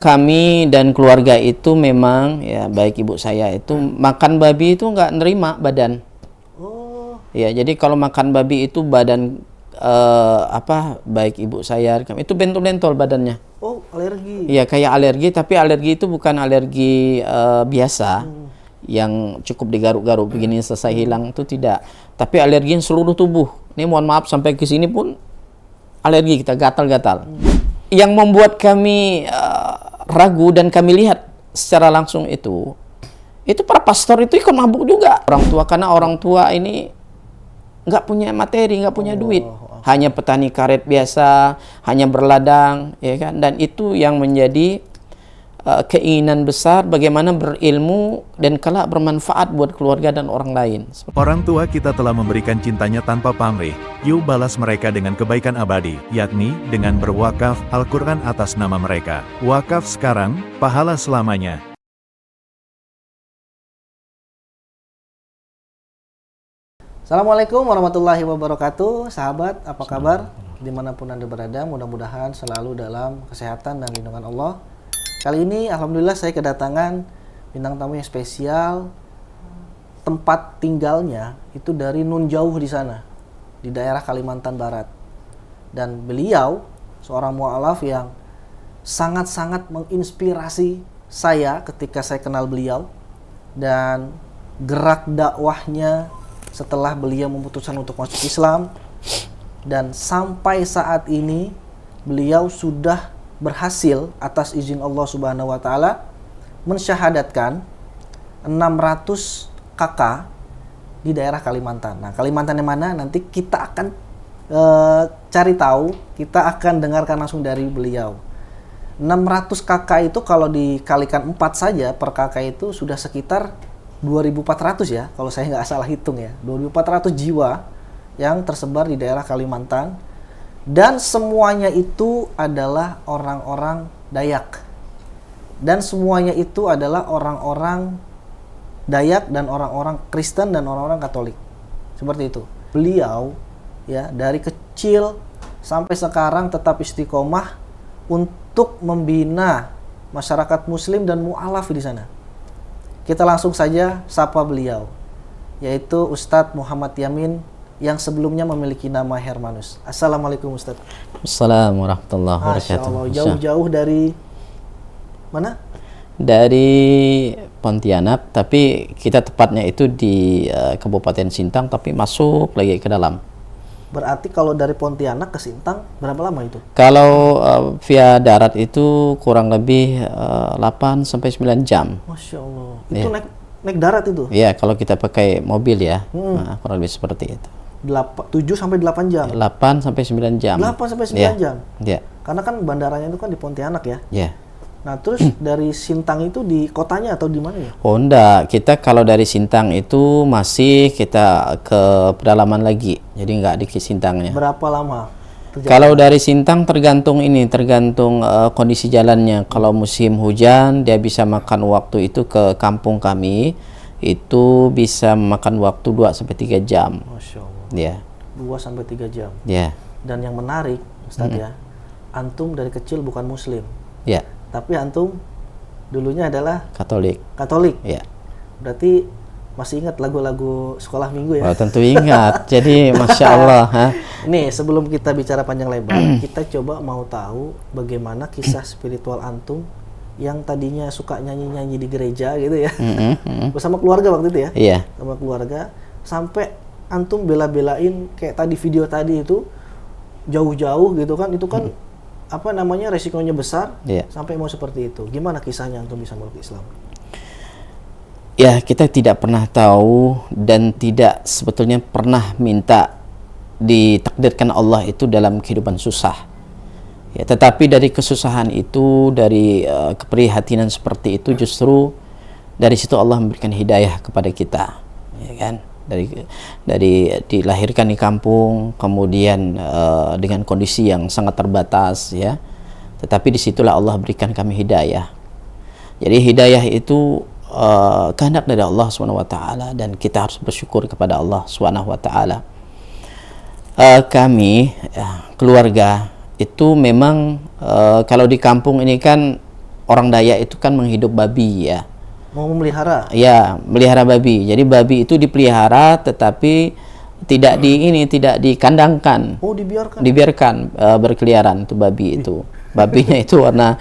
Kami dan keluarga itu memang ya, baik ibu saya itu makan babi itu nggak nerima badan. Oh, Ya, jadi kalau makan babi itu badan baik ibu saya itu bentol-bentol badannya. oh alergi. Iya, kayak alergi, tapi alergi itu bukan alergi biasa yang cukup digaruk-garuk begini selesai hilang, itu tidak. Tapi alergi yang seluruh tubuh. Ini mohon maaf sampai ke sini pun alergi, kita gatal-gatal. Yang membuat kami ragu dan kami lihat secara langsung itu para pastor itu ikut mabuk juga. Orang tua, karena orang tua ini nggak punya materi, nggak punya duit, hanya petani karet biasa, hanya berladang, ya kan. Dan itu yang menjadi keinginan besar bagaimana berilmu dan kelak bermanfaat buat keluarga dan orang lain. Orang tua kita telah memberikan cintanya tanpa pamrih. Yuk balas mereka dengan kebaikan abadi, yakni dengan berwakaf Al-Quran atas nama mereka. Wakaf sekarang, pahala selamanya. Assalamualaikum warahmatullahi wabarakatuh. Sahabat, apa kabar? Dimanapun Anda berada, mudah-mudahan selalu dalam kesehatan dan lindungan Allah. Kali ini alhamdulillah saya kedatangan bintang tamu yang spesial. Tempat tinggalnya itu dari nun jauh di sana, di daerah Kalimantan Barat. Dan beliau seorang mu'alaf yang sangat-sangat menginspirasi saya ketika saya kenal beliau. Dan gerak dakwahnya setelah beliau memutuskan untuk masuk Islam, dan sampai saat ini beliau sudah berhasil atas izin Allah Subhanahu wa taala mensyahadatkan 600 kakak di daerah Kalimantan. Nah, Kalimantan yang mana nanti kita akan cari tahu, kita akan dengarkan langsung dari beliau. 600 kakak itu kalau dikalikan 4 saja per kakak itu sudah sekitar 2.400 ya, kalau saya nggak salah hitung ya. 2.400 jiwa yang tersebar di daerah Kalimantan. Dan semuanya itu adalah orang-orang Dayak. Dan semuanya itu adalah orang-orang Dayak dan orang-orang Kristen dan orang-orang Katolik. Seperti itu. Beliau ya dari kecil sampai sekarang tetap istiqomah untuk membina masyarakat muslim dan mu'alaf di sana. Kita langsung saja sapa beliau, yaitu Ustadz Muhammad Yamin yang sebelumnya memiliki nama Hermanus. Assalamualaikum Ustadz. Assalamualaikum warahmatullahi wabarakatuh. Jauh-jauh dari mana? Dari Pontianak, tapi kita tepatnya itu di Kabupaten Sintang, tapi masuk lagi ke dalam. Berarti kalau dari Pontianak ke Sintang berapa lama itu? Kalau via darat itu kurang lebih 8 sampai 9 jam. Masya Allah. Itu naik darat itu? Iya, kalau kita pakai mobil ya, nah, kurang lebih seperti itu. 7 sampai 8 jam? 8 sampai 9 jam. 8 sampai 9 jam? Iya. Karena kan bandaranya itu kan di Pontianak ya? Iya. Nah, terus dari Sintang itu di kotanya atau di mana ya? Oh enggak, kita kalau dari Sintang itu masih kita ke pedalaman lagi. Jadi enggak di Sintangnya. Berapa lama? Kalau dari Sintang tergantung kondisi jalannya. Kalau musim hujan dia bisa makan waktu itu ke kampung kami itu bisa makan waktu 2 sampai 3 jam. Masya Allah. Ya. 2 sampai 3 jam. Ya. Dan yang menarik, Ustadz ya, antum dari kecil bukan muslim. Ya. Tapi antum dulunya adalah Katolik. Katolik. Ya. Berarti masih ingat lagu-lagu sekolah minggu ya? Oh, tentu ingat. Jadi Masya Allah. Nih, sebelum kita bicara panjang lebar, kita coba mau tahu bagaimana kisah spiritual antum yang tadinya suka nyanyi-nyanyi di gereja gitu ya. Bersama keluarga waktu itu ya? Iya. Sama keluarga. Sampai antum bela-belain kayak tadi video tadi itu jauh-jauh gitu kan. Itu kan resikonya besar. Iya. Sampai mau seperti itu. Gimana kisahnya antum bisa meluk Islam? Ya, kita tidak pernah tahu dan tidak sebetulnya pernah minta ditakdirkan Allah itu dalam kehidupan susah. Ya, tetapi dari kesusahan itu, dari keprihatinan seperti itu, justru dari situ Allah memberikan hidayah kepada kita, ya kan? Dari dilahirkan di kampung, kemudian dengan kondisi yang sangat terbatas, ya. Tetapi disitulah Allah berikan kami hidayah. Jadi hidayah itu kehendak dari Allah SWT, dan kita harus bersyukur kepada Allah SWT. Kami keluarga itu memang kalau di kampung ini kan orang Dayak itu kan menghidup babi ya. Mau memelihara. Ya, melihara babi. Jadi babi itu dipelihara tetapi tidak tidak dikandangkan. Oh, dibiarkan. Dibiarkan berkeliaran itu babi itu. Babinya itu warna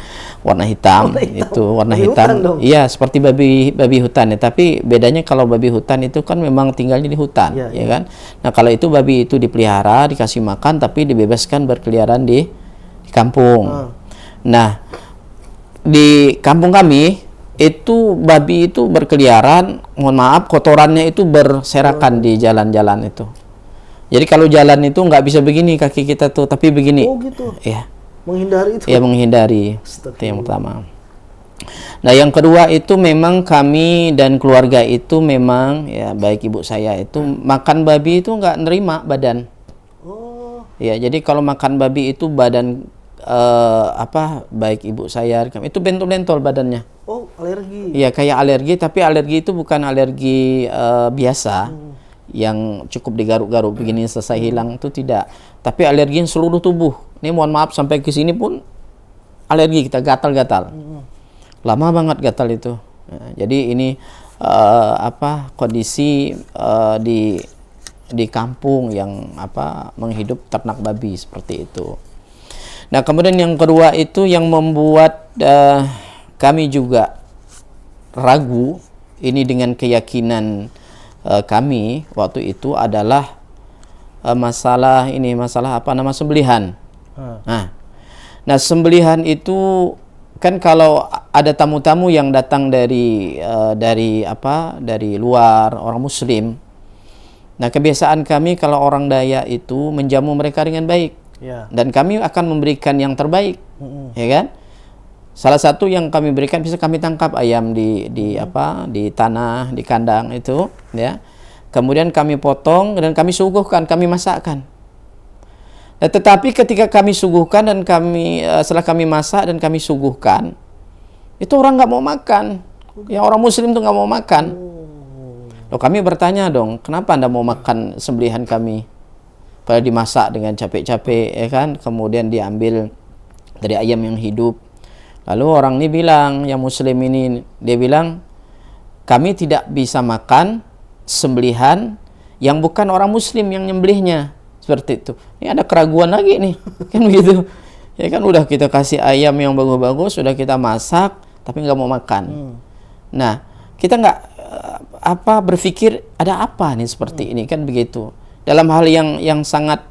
hitam, Warna hitam. itu warna Babi hitam. hutan dong. Iya, seperti babi hutan ya. Tapi bedanya kalau babi hutan itu kan memang tinggalnya di hutan, Iya, ya iya. kan? Nah, kalau itu babi itu dipelihara, dikasih makan tapi dibebaskan berkeliaran di kampung. Nah, di kampung kami itu babi itu berkeliaran, mohon maaf, kotorannya itu berserakan di jalan-jalan itu. Jadi kalau jalan itu nggak bisa begini kaki kita tuh, tapi begini. Oh, gitu. Ya. Menghindari itu. Ya, menghindari. Itu yang pertama. Nah, yang kedua itu memang kami dan keluarga itu memang ya, baik ibu saya itu makan babi itu nggak nerima badan. Oh, Ya, jadi kalau makan babi itu badan baik ibu saya itu bentol-bentol badannya. oh, alergi. Iya, kayak alergi, tapi alergi itu bukan alergi biasa yang cukup digaruk-garuk begini selesai hilang, itu tidak. Tapi alergi yang seluruh tubuh. Ini mohon maaf sampai ke sini pun alergi, kita gatal-gatal. Lama banget gatal itu. Nah, jadi ini kondisi di kampung yang menghidup ternak babi seperti itu. Nah, kemudian yang kedua itu yang membuat kami juga ragu ini dengan keyakinan kami waktu itu adalah masalah sembelihan. Nah, sembelihan itu kan kalau ada tamu-tamu yang datang dari luar, orang Muslim. Nah, kebiasaan kami kalau orang Dayak itu menjamu mereka dengan baik. Ya. Dan kami akan memberikan yang terbaik, ya kan? Salah satu yang kami berikan bisa kami tangkap ayam di tanah, di kandang itu, ya. Kemudian kami potong dan kami suguhkan, kami masakkan. Nah, tetapi ketika kami suguhkan dan setelah kami masak dan kami suguhkan, itu orang nggak mau makan. Yang orang Muslim tuh nggak mau makan. Loh, kami bertanya dong, kenapa Anda mau makan sembelihan kami? Padahal dimasak dengan capek-capek, ya kan? Kemudian diambil dari ayam yang hidup. Lalu orang ini bilang, yang Muslim ini, dia bilang, kami tidak bisa makan sembelihan yang bukan orang Muslim yang nyembelihnya. Seperti itu. Ini ada keraguan lagi nih, kan begitu. Ya kan udah kita kasih ayam yang bagus-bagus, sudah kita masak, tapi nggak mau makan. Nah, kita nggak berpikir ada apa nih seperti ini, kan begitu. Dalam hal yang sangat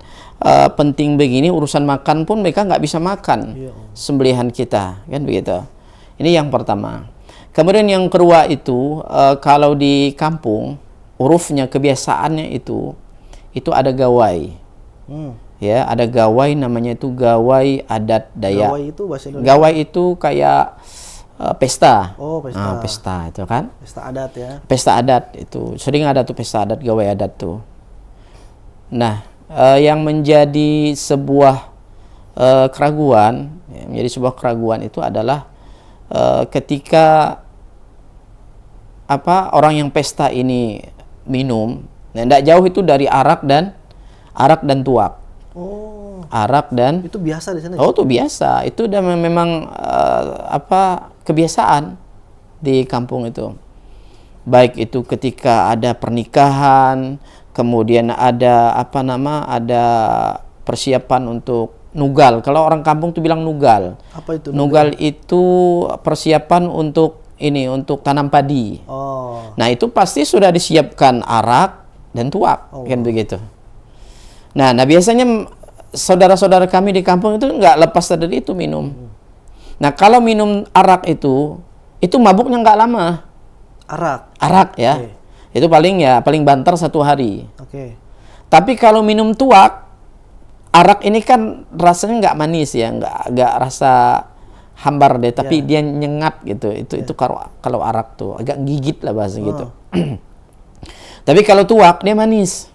penting begini, urusan makan pun mereka nggak bisa makan sembelihan kita, kan begitu. Ini yang pertama. Kemudian yang kedua itu kalau di kampung urufnya, kebiasaannya itu ada gawai. Ya, ada gawai, namanya itu gawai adat Dayak. Gawai itu bahasa Indonesia. Gawai itu kayak pesta. Oh, pesta. Pesta itu kan. Pesta adat ya. Pesta adat itu sering ada tuh, pesta adat, gawai adat tuh. Nah, yang menjadi sebuah keraguan, itu adalah ketika orang yang pesta ini minum, nah, tidak jauh itu dari arak dan tuak. Oh. Arak dan Itu biasa di sana. Oh, itu biasa. Itu udah memang kebiasaan di kampung itu. Baik itu ketika ada pernikahan, kemudian ada ada persiapan untuk nugal. Kalau orang kampung tuh bilang nugal. Apa itu? Nugal itu persiapan untuk tanam padi. Oh. Nah, itu pasti sudah disiapkan arak dan tuak, kan begitu. Nah, biasanya saudara-saudara kami di kampung itu nggak lepas dari itu minum. Nah, kalau minum arak itu mabuknya nggak lama. Arak ya. Okay. Itu paling banter 1 hari. Oke. Tapi kalau minum tuak, arak ini kan rasanya nggak manis ya, nggak rasa hambar deh, tapi dia nyengat gitu. Itu kalau arak tuh agak gigit lah bahasa gitu. Tapi kalau tuak dia manis.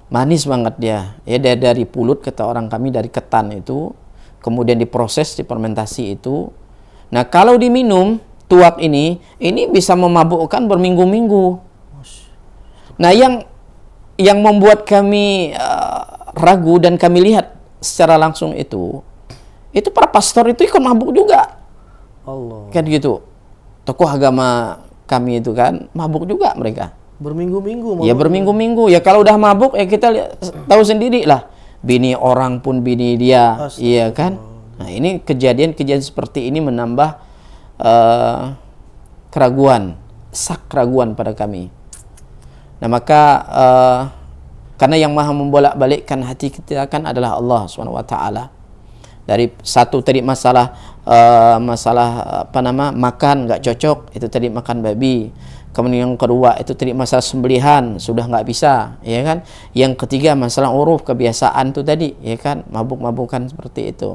Manis banget dia. Ya, dari pulut, kata orang kami, dari ketan itu, kemudian diproses, difermentasi itu. Nah, kalau diminum tuak ini bisa memabukkan berminggu-minggu. Nah, yang membuat kami ragu dan kami lihat secara langsung itu para pastor itu ikut mabuk juga. Allah. Kan gitu. Tokoh agama kami itu kan mabuk juga mereka. Berminggu-minggu Ya berminggu-minggu. Ya kalau udah mabuk ya kita tahu sendiri lah. Bini orang pun bini dia, iya kan? Nah, ini kejadian-kejadian seperti ini menambah keraguan, keraguan pada kami. Nah, maka karena yang maha membolak-balikkan hati kita kan adalah Allah SWT. Dari satu tadi masalah makan nggak cocok, itu tadi makan babi. Kemudian yang kedua itu tadi masalah sembelihan sudah nggak bisa, ya kan? Yang ketiga masalah uruf kebiasaan itu tadi, ya kan? Mabuk-mabukan seperti itu.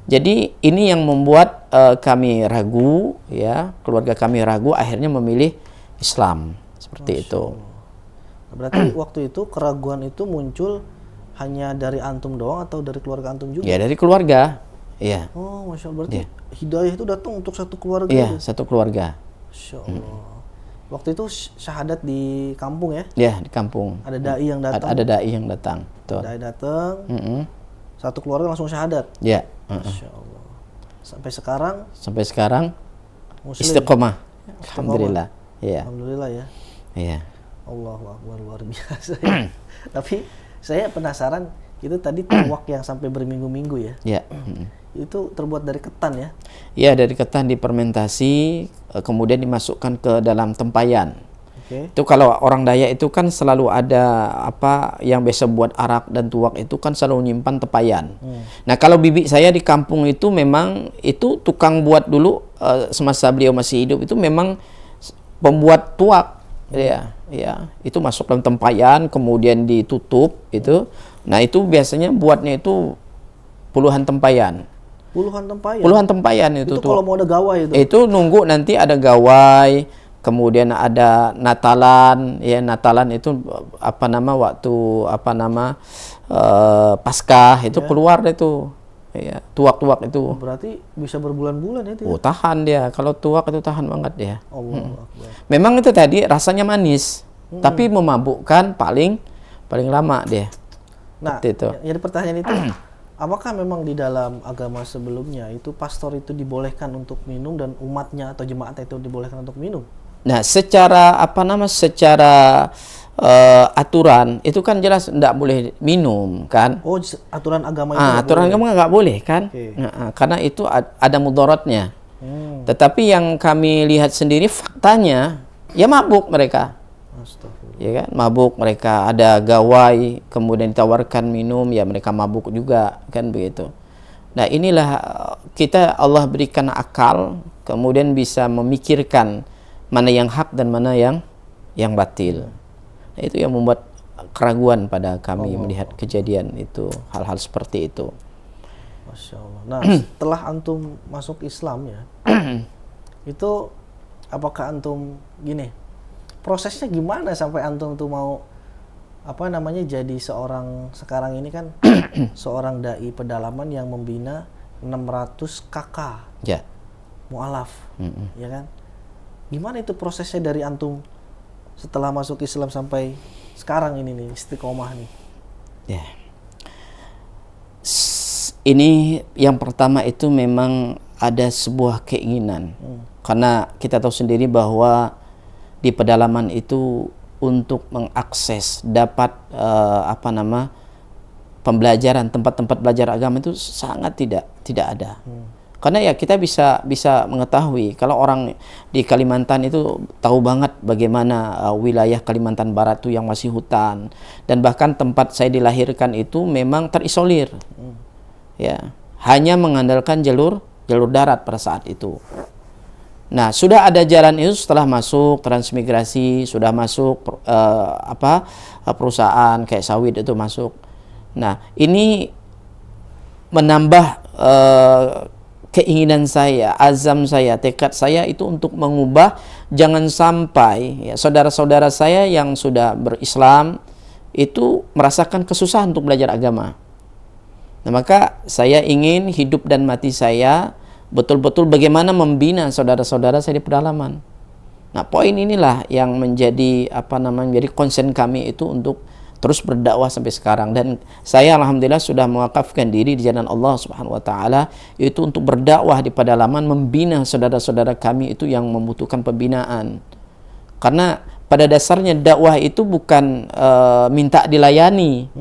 Jadi ini yang membuat kami ragu, ya, keluarga kami ragu, akhirnya memilih Islam seperti itu. Berarti waktu itu keraguan itu muncul hanya dari antum doang atau dari keluarga antum juga? Ya dari keluarga, ya. Oh, Masya Allah. Berarti hidayah itu datang untuk satu keluarga? Iya, satu keluarga. Masya Allah. Waktu itu syahadat di kampung ya? Ya, di kampung. Ada dai yang datang? Ada dai yang datang. Betul. Dai datang, satu keluarga langsung syahadat? Ya. Masya Allah. Sampai sekarang Muslim. Istiqomah. Alhamdulillah. Iya. Alhamdulillah ya. Iya. Allahu Akbar, luar biasa ya. Tapi saya penasaran, itu tadi tuak yang sampai berminggu-minggu ya? Iya. Itu terbuat dari ketan ya? Iya, dari ketan difermentasi, kemudian dimasukkan ke dalam tempayan. Oke. Itu kalau orang Dayak itu kan selalu ada apa yang biasa buat arak dan tuak itu kan selalu nyimpan tempayan. Nah, kalau bibi saya di kampung itu memang itu tukang buat dulu semasa beliau masih hidup itu memang pembuat tuak. Ya, itu masuk dalam tempayan kemudian ditutup itu. Nah, itu biasanya buatnya itu puluhan tempayan. Puluhan tempayan? Puluhan tempayan itu tuh. Kalau mau ada gawai itu? Itu nunggu nanti ada gawai, kemudian ada Natalan, ya Natalan itu Paskah itu keluar itu. Ya, tuak-tuak itu. Berarti bisa berbulan-bulan ya itu? Oh, tahan dia. Kalau tuak itu tahan banget dia. Allah Akbar. Memang itu tadi rasanya manis, tapi memabukkan paling lama dia. Nah, itu. jadi pertanyaan itu, apakah memang di dalam agama sebelumnya itu pastor itu dibolehkan untuk minum dan umatnya atau jemaatnya itu dibolehkan untuk minum? Nah, secara aturan itu kan jelas tidak boleh minum kan? Oh, aturan agama itu? Aturan agama nggak boleh kan? Okay. Nah, karena itu ada mudaratnya. Tetapi yang kami lihat sendiri faktanya, ya mabuk mereka. Astagfirullah. Ya kan, mabuk mereka, ada gawai, kemudian ditawarkan minum, ya mereka mabuk juga kan begitu. Nah, inilah kita Allah berikan akal, kemudian bisa memikirkan mana yang hak dan mana yang batil. Nah, itu yang membuat keraguan pada kami melihat kejadian itu, hal-hal seperti itu. Masya Allah. Nah, setelah antum masuk Islam ya, itu apakah antum prosesnya gimana sampai antum tuh mau jadi seorang sekarang ini kan seorang dai pedalaman yang membina 600 kakak Ya. mu'alaf, ya kan? Gimana itu prosesnya dari antum setelah masuk Islam sampai sekarang ini nih, istiqomah nih? Ya. Ini yang pertama itu memang ada sebuah keinginan. Karena kita tahu sendiri bahwa di pedalaman itu untuk mengakses dapat pembelajaran, tempat-tempat belajar agama itu sangat tidak ada. Karena ya kita bisa mengetahui kalau orang di Kalimantan itu tahu banget bagaimana wilayah Kalimantan Barat itu yang masih hutan, dan bahkan tempat saya dilahirkan itu memang terisolir. Ya, hanya mengandalkan jalur darat pada saat itu. Nah, sudah ada jalan itu setelah masuk transmigrasi, sudah masuk perusahaan kayak sawit itu masuk. Nah, ini menambah keinginan saya, azam saya, tekad saya itu untuk mengubah, jangan sampai ya saudara-saudara saya yang sudah berislam itu merasakan kesusahan untuk belajar agama. Nah, maka saya ingin hidup dan mati saya betul-betul bagaimana membina saudara-saudara saya di pedalaman. Nah, poin inilah yang menjadi menjadi concern kami itu untuk terus berdakwah sampai sekarang. Dan saya alhamdulillah sudah mewakafkan diri di jalan Allah Subhanahu wa taala, yaitu untuk berdakwah di pedalaman, membina saudara-saudara kami itu yang membutuhkan pembinaan. Karena pada dasarnya dakwah itu bukan minta dilayani,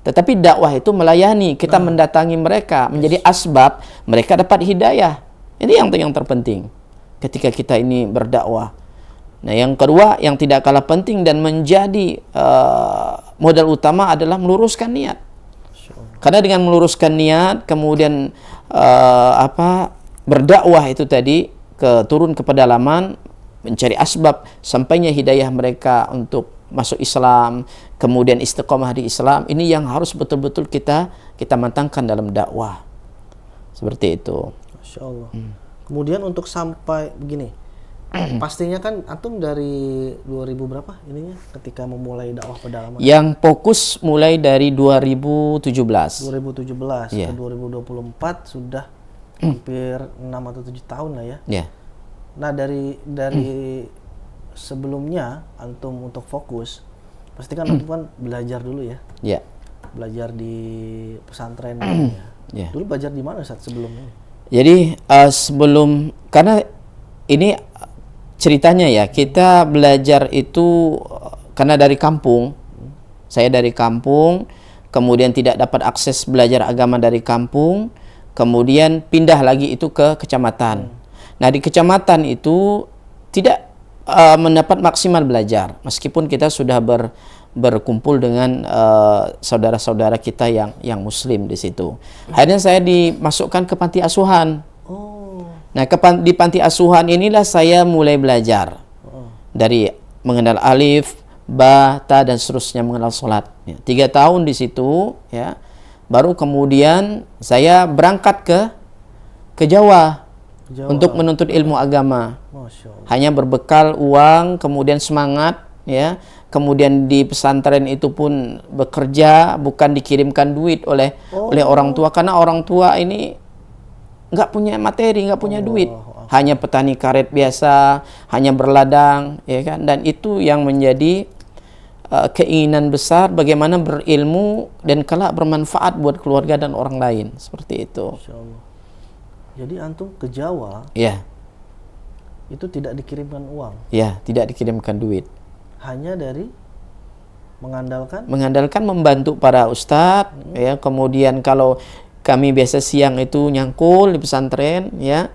tetapi dakwah itu melayani. Kita mendatangi mereka, menjadi asbab mereka dapat hidayah. Ini yang terpenting ketika kita ini berdakwah. Nah, yang kedua yang tidak kalah penting dan menjadi modal utama adalah meluruskan niat. Karena dengan meluruskan niat, kemudian berdakwah itu tadi turun ke pedalaman, mencari asbab sampainya hidayah mereka untuk masuk Islam, kemudian istiqomah di Islam. Ini yang harus betul-betul kita matangkan dalam dakwah. Seperti itu. Masya Allah. Kemudian untuk sampai begini, pastinya kan antum dari 2000 berapa ininya ketika memulai dakwah pedalaman? Yang fokus mulai dari 2017. 2017 Yeah. ke 2024 sudah hampir 6 atau 7 tahun lah ya. Ya. Nah, dari sebelumnya antum untuk fokus, pasti kan antum kan belajar dulu ya. Ya. Belajar di pesantren ya. Ya. Dulu belajar di mana saat sebelumnya? Jadi sebelum, karena ini ceritanya ya, kita belajar itu karena dari kampung. Saya dari kampung, kemudian tidak dapat akses belajar agama dari kampung, kemudian pindah lagi itu ke kecamatan. Nah, di kecamatan itu tidak mendapat maksimal belajar, meskipun kita sudah berkumpul dengan saudara-saudara kita yang muslim di situ. Akhirnya saya dimasukkan ke panti asuhan. Nah, di panti asuhan inilah saya mulai belajar dari mengenal alif, ba, ta, dan seterusnya, mengenal sholat. 3 tahun di situ, ya. Baru kemudian saya berangkat ke Jawa untuk menuntut ilmu agama. Masya Allah. Hanya berbekal uang, kemudian semangat, ya. Kemudian di pesantren itu pun bekerja, bukan dikirimkan duit oleh orang tua, karena orang tua ini nggak punya materi, nggak punya duit, hanya petani karet biasa, hanya berladang, ya kan. Dan itu yang menjadi keinginan besar bagaimana berilmu dan kelak bermanfaat buat keluarga dan orang lain, seperti itu. Masya Allah. Jadi antum ke Jawa Ya, itu tidak dikirimkan uang, ya, tidak dikirimkan duit. hanya dari Mengandalkan membantu para ustadz, ya. Kemudian kalau kami biasa siang itu nyangkul di pesantren, ya.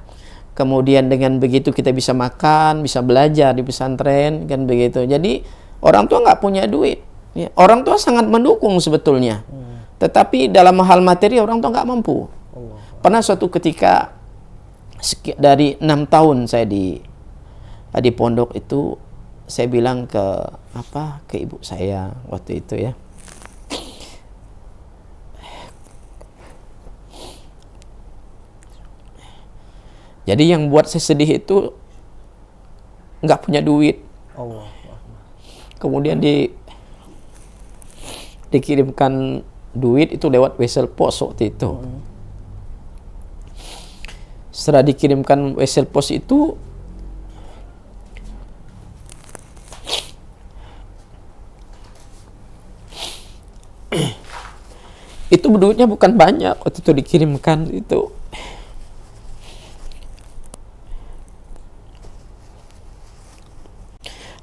Kemudian dengan begitu kita bisa makan, bisa belajar di pesantren, kan begitu. Jadi orang tua nggak punya duit, ya. Orang tua sangat mendukung sebetulnya, tetapi dalam hal materi orang tua nggak mampu. Pernah suatu ketika dari 6 tahun saya di pondok itu, saya bilang ke ibu saya waktu itu, ya. Jadi yang buat saya sedih itu nggak punya duit. Allah. Kemudian dikirimkan duit itu lewat wesel pos waktu itu. Setelah dikirimkan wesel pos itu, itu duitnya bukan banyak waktu itu dikirimkan itu.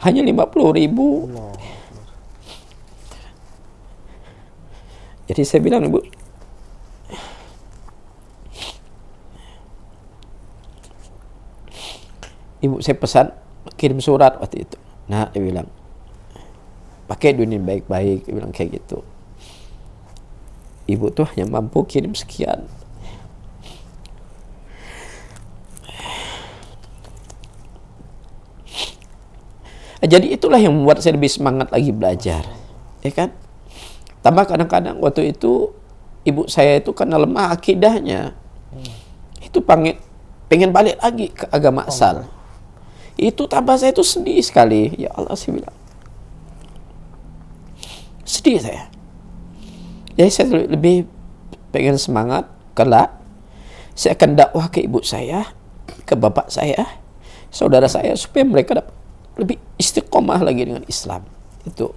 Hanya 50.000. Jadi saya bilang, ibu, saya pesan kirim surat waktu itu. Nah, dia bilang, pakai duit ini baik-baik, dia bilang kayak gitu. Ibu tuh hanya mampu kirim sekian. Jadi itulah yang membuat saya lebih semangat lagi belajar, ya kan. Tambah kadang-kadang waktu itu ibu saya itu karena lemah akidahnya, itu pengen balik lagi ke agama asal. Itu tambah saya itu sedih sekali. Ya Allah, saya bilang, sedih saya. Jadi saya lebih pengen semangat, kelak saya akan dakwah ke ibu saya, ke bapak saya, saudara saya, supaya mereka dapat lebih istiqomah lagi dengan Islam. Itu.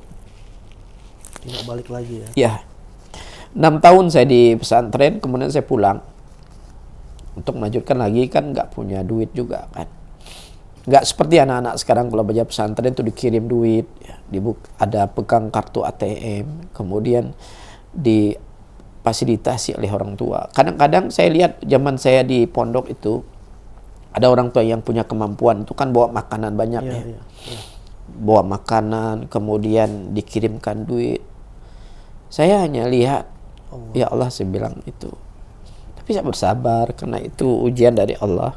Tidak balik lagi ya. Ya, 6 tahun saya di pesantren, kemudian saya pulang untuk melanjutkan lagi, kan nggak punya duit juga kan. Nggak seperti anak-anak sekarang kalau belajar pesantren itu dikirim duit, ya, ada pegang kartu ATM, kemudian difasilitasi oleh orang tua. Kadang-kadang saya lihat zaman saya di pondok itu ada orang tua yang punya kemampuan itu kan bawa makanan banyak ya. Bawa makanan, kemudian dikirimkan duit. Saya hanya lihat, ya Allah, saya bilang itu. Tapi saya bersabar karena itu ujian dari Allah.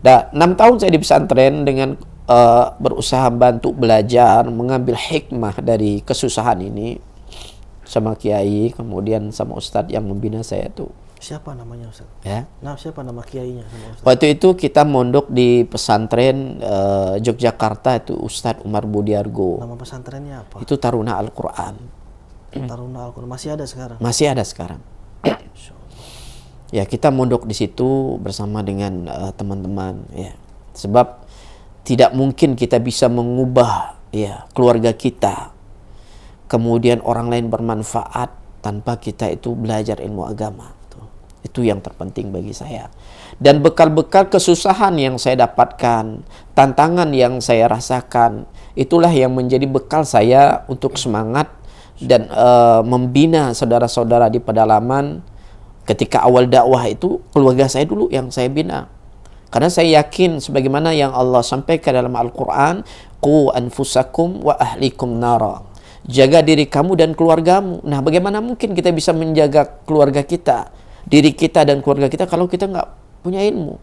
Dan 6 tahun saya di pesantren dengan berusaha bantu belajar, mengambil hikmah dari kesusahan ini sama kiai, kemudian sama ustadz yang membina saya itu. Siapa namanya Ustaz? Ya. Nah, siapa nama kiainya sama Ustaz? Waktu itu kita mondok di pesantren Yogyakarta, itu Ustadz Umar Budiargo. Nama pesantrennya apa? Itu Taruna Al-Quran. Taruna Al-Quran. Masih ada sekarang? Masih ada sekarang. Ya, kita mondok di situ bersama dengan teman-teman ya. Sebab tidak mungkin kita bisa mengubah ya keluarga kita, kemudian orang lain bermanfaat tanpa kita itu belajar ilmu agama. Itu yang terpenting bagi saya. Dan bekal-bekal kesusahan yang saya dapatkan, tantangan yang saya rasakan, itulah yang menjadi bekal saya untuk semangat dan membina saudara-saudara di pedalaman. Ketika awal dakwah itu, keluarga saya dulu yang saya bina. Karena saya yakin sebagaimana yang Allah sampaikan dalam Al-Quran, qu anfusakum wa ahlikum nara. Jaga diri kamu dan keluargamu. Nah, bagaimana mungkin kita bisa menjaga keluarga kita, diri kita dan keluarga kita kalau kita nggak punya ilmu?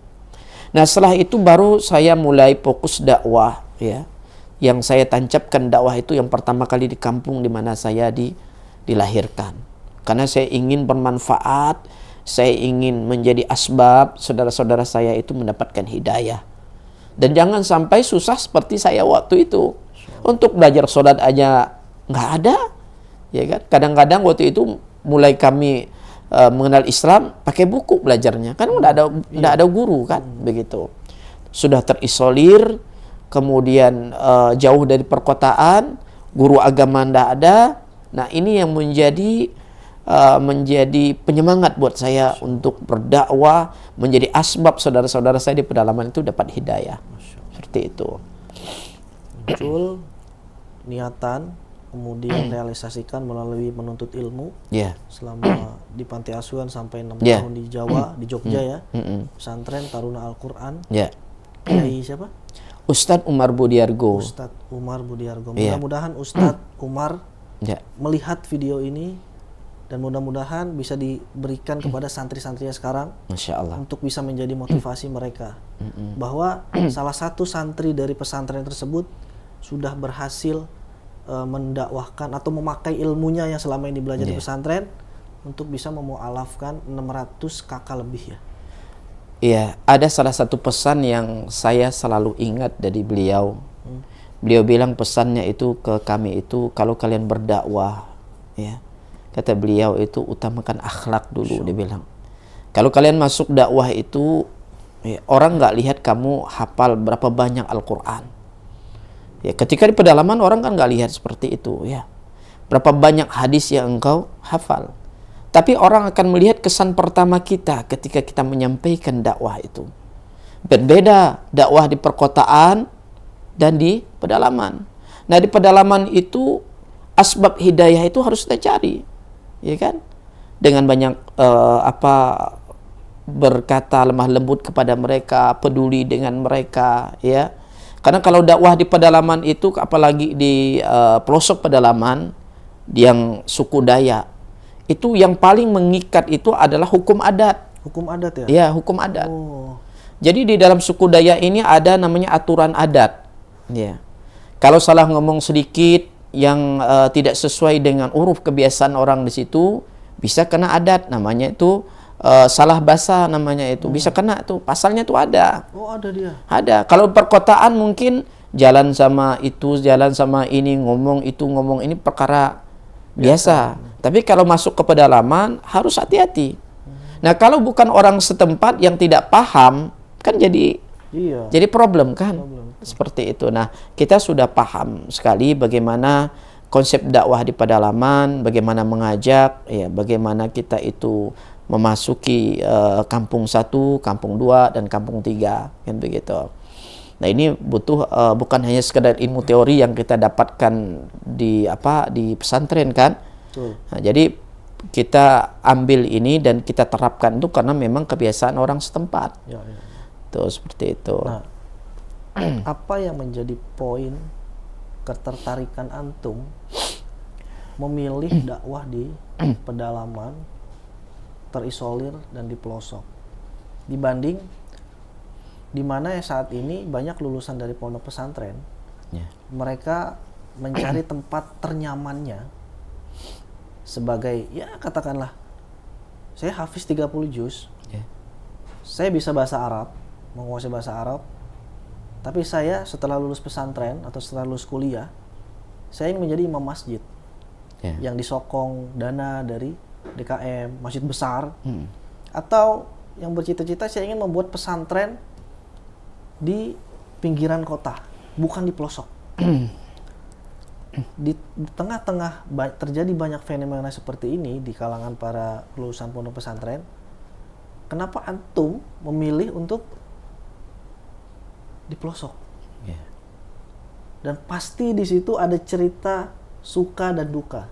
Nah, setelah itu baru saya mulai fokus dakwah ya. Yang saya tancapkan dakwah itu yang pertama kali di kampung di mana saya dilahirkan. Karena saya ingin bermanfaat, saya ingin menjadi asbab saudara-saudara saya itu mendapatkan hidayah. Dan jangan sampai susah seperti saya waktu itu. Untuk belajar sholat aja nggak ada, ya kan? Kadang-kadang waktu itu mulai kami mengenal Islam pakai buku belajarnya, kan udah ada guru kan, begitu. Sudah terisolir, kemudian jauh dari perkotaan, guru agama ndak ada. Nah, ini yang menjadi penyemangat buat saya untuk berdakwah, menjadi asbab saudara-saudara saya di pedalaman itu dapat hidayah. Seperti itu. Muncul niatan, kemudian realisasikan melalui menuntut ilmu selama di panti asuhan sampai 6 tahun di Jawa, di Jogja ya. Pesantren Taruna Al-Quran. Kiai siapa? Ustadz Umar Budiargo. Ustadz Umar Budiargo. Mudah-mudahan Ustadz Umar melihat video ini dan mudah-mudahan bisa diberikan kepada santri-santrinya sekarang, Masya Allah, untuk bisa menjadi motivasi mereka bahwa salah satu santri dari pesantren tersebut sudah berhasil mendakwahkan atau memakai ilmunya yang selama ini belajar di pesantren untuk bisa memualafkan 600 kakak lebih ya. Iya, ada salah satu pesan yang saya selalu ingat dari beliau. Beliau bilang pesannya itu ke kami itu, kalau kalian berdakwah ya, kata beliau itu utamakan akhlak dulu. Dia bilang, kalau kalian masuk dakwah itu ya, orang nggak lihat kamu hafal berapa banyak Al-Quran ya. Ketika di pedalaman orang kan nggak lihat seperti itu ya, berapa banyak hadis yang engkau hafal. Tapi orang akan melihat kesan pertama kita ketika kita menyampaikan dakwah itu. Berbeda dakwah di perkotaan dan di pedalaman. Nah, di pedalaman itu asbab hidayah itu harus kita cari, ya kan? Dengan banyak berkata lemah lembut kepada mereka, peduli dengan mereka, ya. Karena kalau dakwah di pedalaman itu, apalagi di pelosok pedalaman yang suku Dayak, itu yang paling mengikat itu adalah hukum adat. Hukum adat ya? Ya, hukum adat. Jadi di dalam suku Dayak ini ada namanya aturan adat. Ya. Kalau salah ngomong sedikit yang tidak sesuai dengan uruf kebiasaan orang di situ, bisa kena adat, namanya itu salah bahasa, namanya itu bisa kena tuh, pasalnya tuh ada. Oh, ada dia. Ada. Kalau perkotaan mungkin jalan sama itu, jalan sama ini, ngomong itu, ngomong ini perkara biasa. Tapi kalau masuk ke pedalaman harus hati-hati. Nah, kalau bukan orang setempat yang tidak paham, kan jadi problem kan? Seperti itu. Nah, kita sudah paham sekali bagaimana konsep dakwah di pedalaman, bagaimana mengajak, ya, bagaimana kita itu memasuki kampung 1, kampung 2, dan kampung 3, kan begitu. Nah, ini butuh bukan hanya sekadar ilmu teori yang kita dapatkan di pesantren, kan. Nah, jadi kita ambil ini dan kita terapkan itu karena memang kebiasaan orang setempat. Tuh, seperti itu. Nah, apa yang menjadi poin ketertarikan antum memilih dakwah di pedalaman, terisolir dan di pelosok, dibanding di mana saat ini banyak lulusan dari pondok pesantren, mereka mencari tempat ternyamannya sebagai, ya katakanlah, saya hafiz 30 juz, saya bisa bahasa Arab, menguasai bahasa Arab, tapi saya setelah lulus pesantren atau setelah lulus kuliah, saya ingin menjadi imam masjid yang disokong dana dari DKM, masjid besar, atau yang bercita-cita saya ingin membuat pesantren di pinggiran kota, bukan di pelosok. Di tengah-tengah terjadi banyak fenomena seperti ini di kalangan para lulusan pondok pesantren, kenapa antum memilih untuk di pelosok? Dan pasti di situ ada cerita suka dan duka.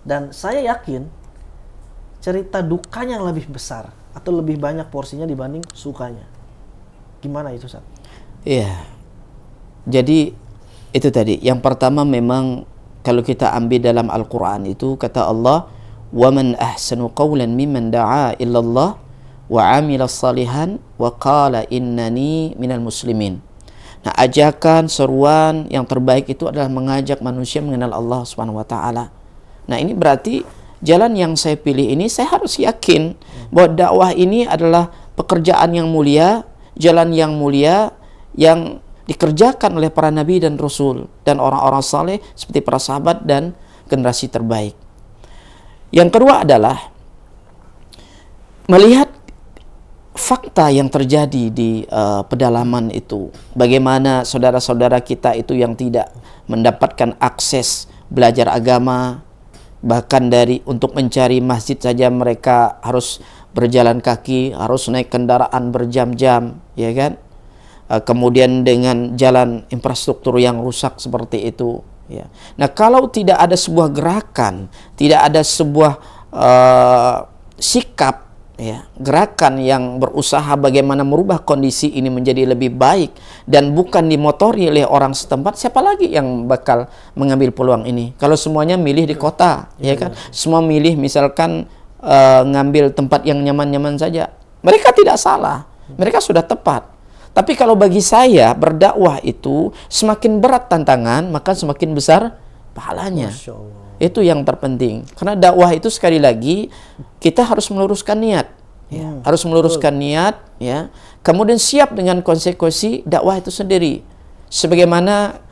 Dan saya yakin cerita dukanya yang lebih besar atau lebih banyak porsinya dibanding sukanya. Gimana itu, Ustaz? Iya. Jadi itu tadi. Yang pertama memang kalau kita ambil dalam Al-Qur'an itu kata Allah, "Wa man ahsanu qawlan mimman da'a illa Allah wa 'amila shalihan wa qala innani minal muslimin." Nah, ajakan, seruan yang terbaik itu adalah mengajak manusia mengenal Allah Subhanahu wa taala. Nah, ini berarti jalan yang saya pilih ini saya harus yakin bahwa dakwah ini adalah pekerjaan yang mulia, jalan yang mulia yang dikerjakan oleh para nabi dan rasul dan orang-orang saleh seperti para sahabat dan generasi terbaik. Yang kedua adalah melihat fakta yang terjadi di pedalaman itu. Bagaimana saudara-saudara kita itu yang tidak mendapatkan akses belajar agama, bahkan dari untuk mencari masjid saja mereka harus berjalan kaki, harus naik kendaraan berjam-jam, ya kan? Kemudian dengan jalan infrastruktur yang rusak seperti itu, ya. Nah, kalau tidak ada sebuah gerakan, tidak ada sebuah sikap, ya, gerakan yang berusaha bagaimana merubah kondisi ini menjadi lebih baik dan bukan dimotori oleh orang setempat, siapa lagi yang bakal mengambil peluang ini? Kalau semuanya milih di kota, ya kan? Semua milih misalkan ngambil tempat yang nyaman-nyaman saja. Mereka tidak salah, mereka sudah tepat. Tapi kalau bagi saya berdakwah itu semakin berat tantangan, maka semakin besar pahalanya. Itu yang terpenting. Karena dakwah itu sekali lagi kita harus meluruskan niat, ya. Harus meluruskan niat, ya. Kemudian siap dengan konsekuensi dakwah itu sendiri. Sebagaimana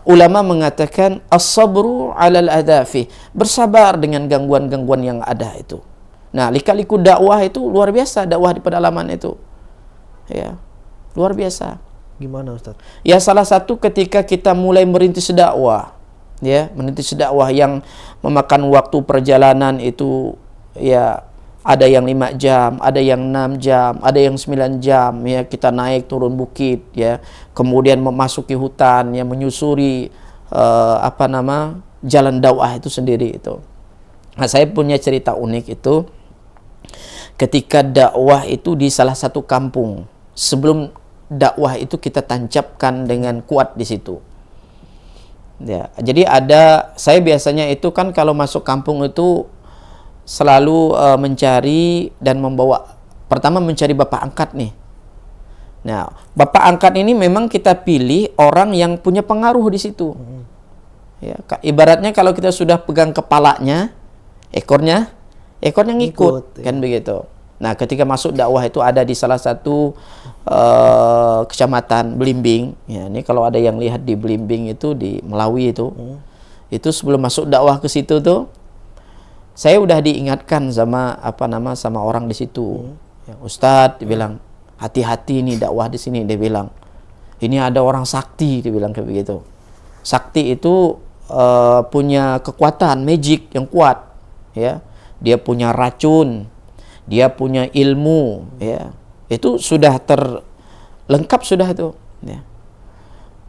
ulama mengatakan as-sabru 'alal adafi, bersabar dengan gangguan-gangguan yang ada itu. Nah, lika-liku dakwah itu luar biasa, dakwah di pedalaman itu. Ya, luar biasa. Gimana, Ustaz? Ya, salah satu ketika kita mulai merintis dakwah, ya, merintis dakwah yang memakan waktu perjalanan itu, ya, ada yang 5 jam, ada yang 6 jam, ada yang 9 jam, ya, kita naik turun bukit, ya, kemudian memasuki hutan, ya, menyusuri jalan dakwah itu sendiri itu. Nah, saya punya cerita unik itu ketika dakwah itu di salah satu kampung. Sebelum dakwah itu kita tancapkan dengan kuat di situ. Ya, jadi saya biasanya itu kan kalau masuk kampung itu selalu mencari dan membawa, pertama mencari bapak angkat nih. Nah, bapak angkat ini memang kita pilih orang yang punya pengaruh di situ. Ya, ibaratnya kalau kita sudah pegang kepalanya, ekornya ngikut, kan begitu. Nah, ketika masuk dakwah itu ada di salah satu kecamatan Belimbing. Ya, ini kalau ada yang lihat di Belimbing itu di Melawi itu sebelum masuk dakwah ke situ tuh, saya udah diingatkan sama sama orang di situ. Ya, Ustadz, dia bilang hati-hati nih dakwah di sini. Dia bilang ini ada orang sakti, dia bilang kayak begitu. Sakti itu punya kekuatan magic yang kuat, ya. Dia punya racun, dia punya ilmu, ya. Itu sudah terlengkap sudah itu, ya.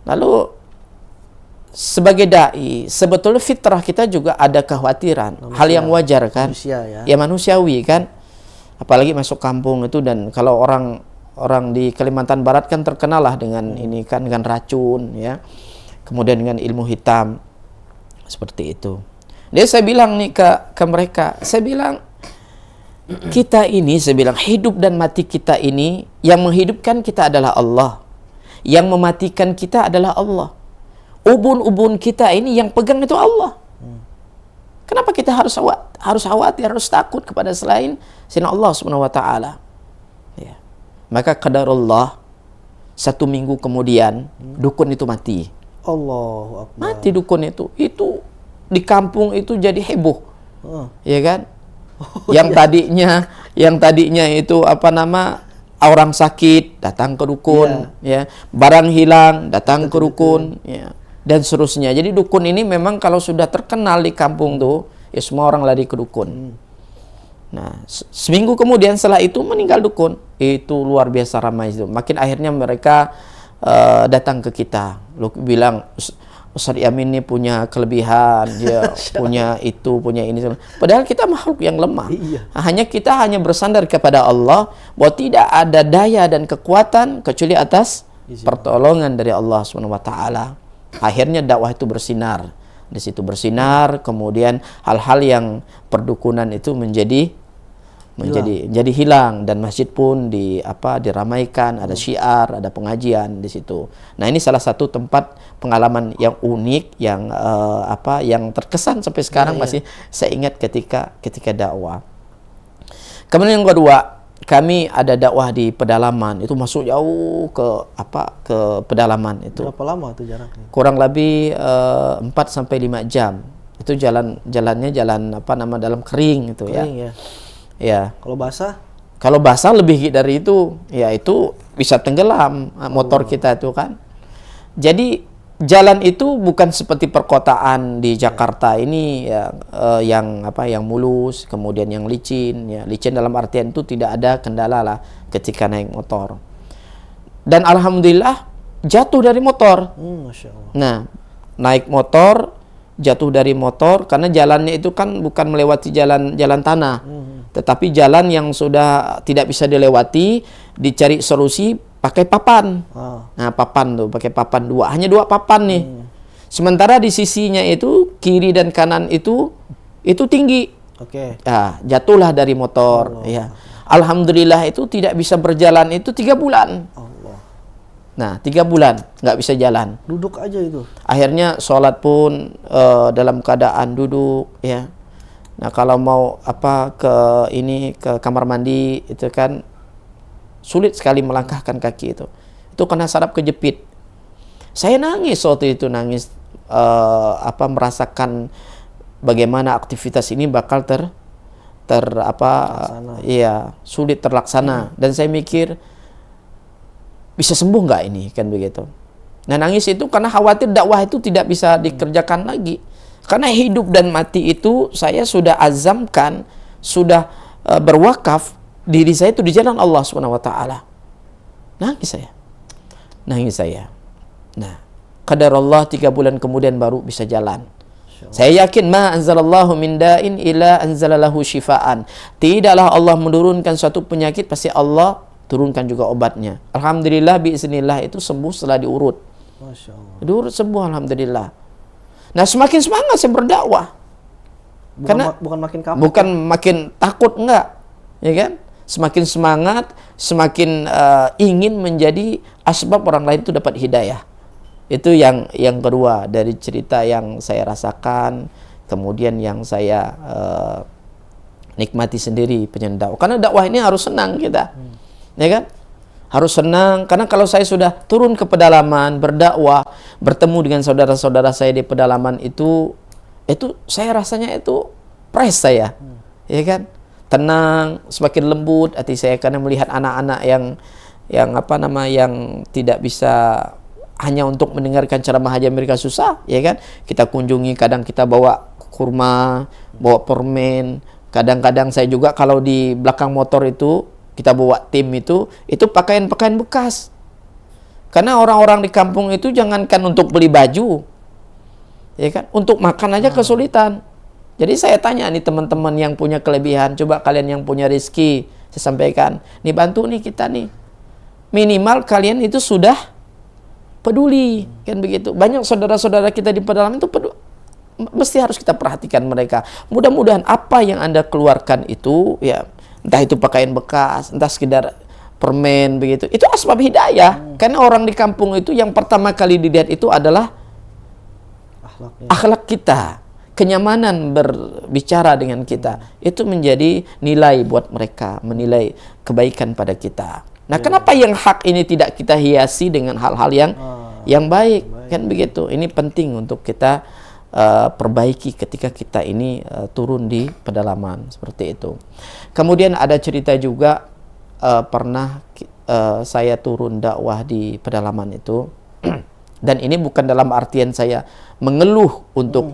Lalu sebagai dai, sebetulnya fitrah kita juga ada kekhawatiran, hal yang wajar kan? Manusia, ya. Ya manusiawi kan? Apalagi masuk kampung itu, dan kalau orang di Kalimantan Barat kan terkenal lah dengan ini kan, dengan racun, ya. Kemudian dengan ilmu hitam seperti itu. Dia saya bilang nih ke mereka, saya bilang kita ini, saya bilang hidup dan mati kita ini, yang menghidupkan kita adalah Allah, yang mematikan kita adalah Allah. Ubun-ubun kita ini yang pegang itu Allah. Kenapa kita harus khawatir, harus takut kepada selain Allah Subhanahu wa taala? Ya. Maka qadarullah, 1 minggu kemudian dukun itu mati. Allahu Akbar. Mati dukun itu di kampung itu jadi heboh, ya kan? Yang tadinya itu orang sakit datang ke dukun, ya. Barang hilang datang ke dukun, ya. Dan seterusnya. Jadi dukun ini memang kalau sudah terkenal di kampung tuh, ya semua orang lari ke dukun. Nah, seminggu kemudian setelah itu meninggal dukun. Itu luar biasa ramai itu. Makin akhirnya mereka datang ke kita, lalu bilang, Ustaz Yamin ini punya kelebihan, dia punya itu, punya ini. Padahal kita makhluk yang lemah. Kita hanya bersandar kepada Allah, bahwa tidak ada daya dan kekuatan kecuali atas pertolongan dari Allah Subhanahu wa taala. Akhirnya dakwah itu bersinar. Di situ bersinar, kemudian hal-hal yang perdukunan itu menjadi hilang, dan masjid pun diramaikan, ada syiar, ada pengajian di situ. Nah, ini salah satu tempat pengalaman yang unik, yang terkesan sampai sekarang masih saya ingat ketika dakwah. Kemudian yang kedua, kami ada dakwah di pedalaman, itu masuk jauh ke pedalaman itu. Berapa lama itu jaraknya? Kurang lebih 4 sampai 5 jam. Itu jalannya dalam kering itu, kering, ya. Ya. Kalau basah? Kalau basah lebih dari itu, ya itu bisa tenggelam motor kita itu kan. Jadi jalan itu bukan seperti perkotaan di Jakarta ini ya, yang mulus, kemudian yang licin, ya. Licin dalam artian itu tidak ada kendala lah ketika naik motor. Dan alhamdulillah jatuh dari motor. Masya Allah. Nah, naik motor, jatuh dari motor, karena jalannya itu kan bukan melewati jalan tanah, tetapi jalan yang sudah tidak bisa dilewati, dicari solusi pakai papan. Nah, papan tuh pakai papan 2, hanya 2 papan nih. Sementara di sisinya itu kiri dan kanan itu tinggi. Oke. Nah, jatuhlah dari motor. Ya. Alhamdulillah itu tidak bisa berjalan itu 3 bulan. Nah, 3 bulan nggak bisa jalan. Duduk aja itu. Akhirnya sholat pun dalam keadaan duduk, ya. Nah, kalau mau ke kamar mandi itu kan sulit sekali melangkahkan kaki itu. Itu kena saraf kejepit. Saya nangis waktu itu, merasakan bagaimana aktivitas ini bakal sulit terlaksana. Dan saya mikir, bisa sembuh nggak ini, kan begitu. Nah, nangis itu karena khawatir dakwah itu tidak bisa dikerjakan lagi, karena hidup dan mati itu saya sudah azamkan, sudah berwakaf diri saya itu di jalan Allah Subhanahu wa taala. Nangis saya. Nah, qadarullah 3 bulan kemudian baru bisa jalan. Saya yakin ma anzalallahu min da'in illa anzalalahu syifaan. Tidaklah Allah menurunkan suatu penyakit, pasti Allah turunkan juga obatnya. Alhamdulillah biiznillah itu sembuh setelah diurut. Masya Allah. Diurut sembuh alhamdulillah. Nah, semakin semangat saya berdakwah. Bukan makin kapok. Bukan makin takut, enggak. Ya kan? Semakin semangat, semakin ingin menjadi asbab orang lain itu dapat hidayah. Itu yang kedua dari cerita yang saya rasakan, kemudian yang saya nikmati sendiri penyendakwah. Karena dakwah ini harus senang kita. Ya kan? Harus senang, karena kalau saya sudah turun ke pedalaman berdakwah, bertemu dengan saudara-saudara saya di pedalaman itu saya rasanya itu fresh saya. Ya kan? Tenang, semakin lembut hati saya karena melihat anak-anak yang tidak bisa hanya untuk mendengarkan ceramah haji mereka susah, ya kan? Kita kunjungi, kadang kita bawa kurma, bawa permen. Kadang-kadang saya juga kalau di belakang motor itu kita bawa tim itu pakaian-pakaian bekas. Karena orang-orang di kampung itu jangankan untuk beli baju, ya kan? Untuk makan aja kesulitan. Jadi saya tanya nih teman-teman yang punya kelebihan, coba kalian yang punya rezeki, saya sampaikan, nih bantu nih kita nih. Minimal kalian itu sudah peduli, kan begitu. Banyak saudara-saudara kita di pedalaman itu mesti harus kita perhatikan mereka. Mudah-mudahan apa yang Anda keluarkan itu, ya entah itu pakaian bekas, entah sekedar permen begitu, itu asbab hidayah. Karena orang di kampung itu yang pertama kali dilihat itu adalah akhlak kita, kenyamanan berbicara dengan kita. Itu menjadi nilai buat mereka, menilai kebaikan pada kita. Nah, kenapa yang hak ini tidak kita hiasi dengan hal-hal yang baik, kan begitu? Ini penting untuk kita perbaiki ketika kita ini turun di pedalaman seperti itu. Kemudian ada cerita juga pernah saya turun dakwah di pedalaman itu, dan ini bukan dalam artian saya mengeluh untuk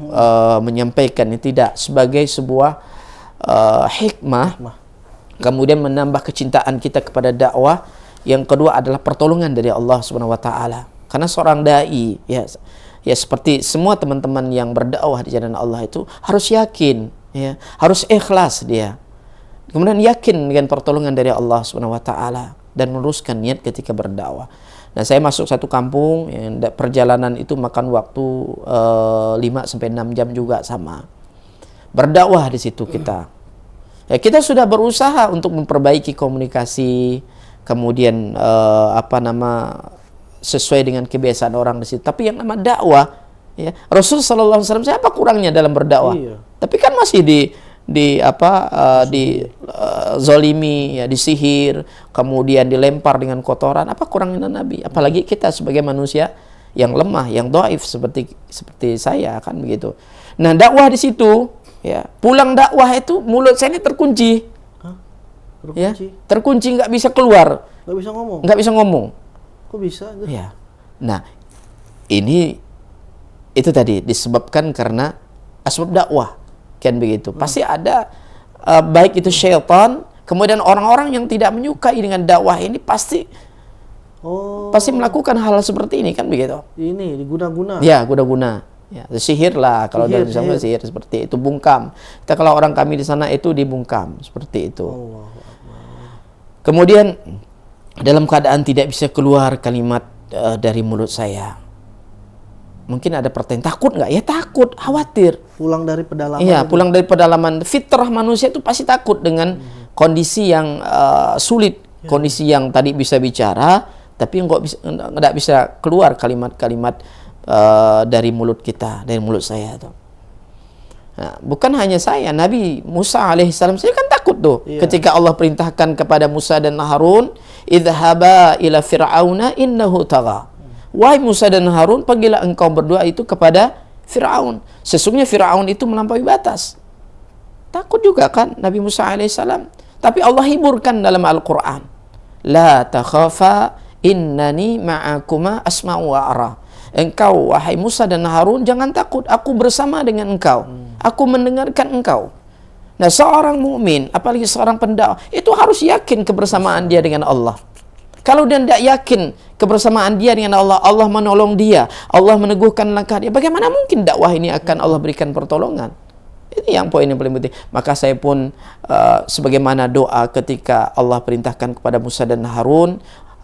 menyampaikan, ini tidak, sebagai sebuah hikmah. Kemudian menambah kecintaan kita kepada dakwah. Yang kedua adalah pertolongan dari Allah Subhanahu wa taala. Karena seorang dai, ya seperti semua teman-teman yang berdakwah di jalan Allah itu harus yakin, ya, harus ikhlas dia. Kemudian yakin dengan pertolongan dari Allah Subhanahu wa taala dan meluruskan niat ketika berdakwah. Nah, saya masuk satu kampung yang perjalanan itu makan waktu 5 sampai 6 jam juga sama. Berdakwah di situ kita. Ya, kita sudah berusaha untuk memperbaiki komunikasi, kemudian sesuai dengan kebiasaan orang di situ. Tapi yang nama dakwah, ya, Rasul sallallahu alaihi wasallam siapa kurangnya dalam berdakwah? Iya. Tapi kan masih zolimi, ya, disihir, kemudian dilempar dengan kotoran. Apa kurangnya Nabi? Apalagi kita sebagai manusia yang lemah, yang dhaif seperti saya, kan begitu. Nah, dakwah di situ, ya, pulang dakwah itu mulut saya ini terkunci. Terkunci? Ya, terkunci, nggak bisa keluar. Nggak bisa ngomong. Kok bisa? Ya. Nah, itu tadi disebabkan karena asbab dakwah, kan begitu. Pasti ada baik itu syaitan, kemudian orang-orang yang tidak menyukai dengan dakwah ini pasti melakukan hal seperti ini, kan begitu. Ini diguna-guna. Ya, guna-guna. Ya, sihir lah kalau dalam Islam, sihir seperti itu, bungkam. Kita kalau orang kami di sana itu dibungkam seperti itu. Kemudian dalam keadaan tidak bisa keluar kalimat dari mulut saya. Mungkin ada pertanyaan, takut nggak? Ya takut, khawatir. Pulang dari pedalaman. Iya, pulang dari pedalaman. Fitrah manusia itu pasti takut dengan kondisi yang sulit, kondisi yang tadi bisa bicara, tapi nggak bisa keluar kalimat-kalimat dari mulut kita, dari mulut saya tuh. Nah, bukan hanya saya, Nabi Musa alaihissalam saya kan takut tuh, ketika Allah perintahkan kepada Musa dan Harun, idhaba ila fir'auna innahu tagha. Wahai Musa dan Harun, pergilah engkau berdua itu kepada Fir'aun. Sesungguhnya Fir'aun itu melampaui batas. Takut juga kan Nabi Musa alaihissalam. Tapi Allah hiburkan dalam Al-Quran. La takhafa innani ma'akuma asma'u wa ara. Engkau, wahai Musa dan Harun, jangan takut, aku bersama dengan engkau. Aku mendengarkan engkau. Nah, seorang mukmin, apalagi seorang pendakwah, itu harus yakin kebersamaan dia dengan Allah. Kalau dia tidak yakin kebersamaan dia dengan Allah, Allah menolong dia, Allah meneguhkan langkah dia, bagaimana mungkin dakwah ini akan Allah berikan pertolongan? Ini yang poin yang paling penting. Maka saya pun sebagaimana doa ketika Allah perintahkan kepada Musa dan Harun,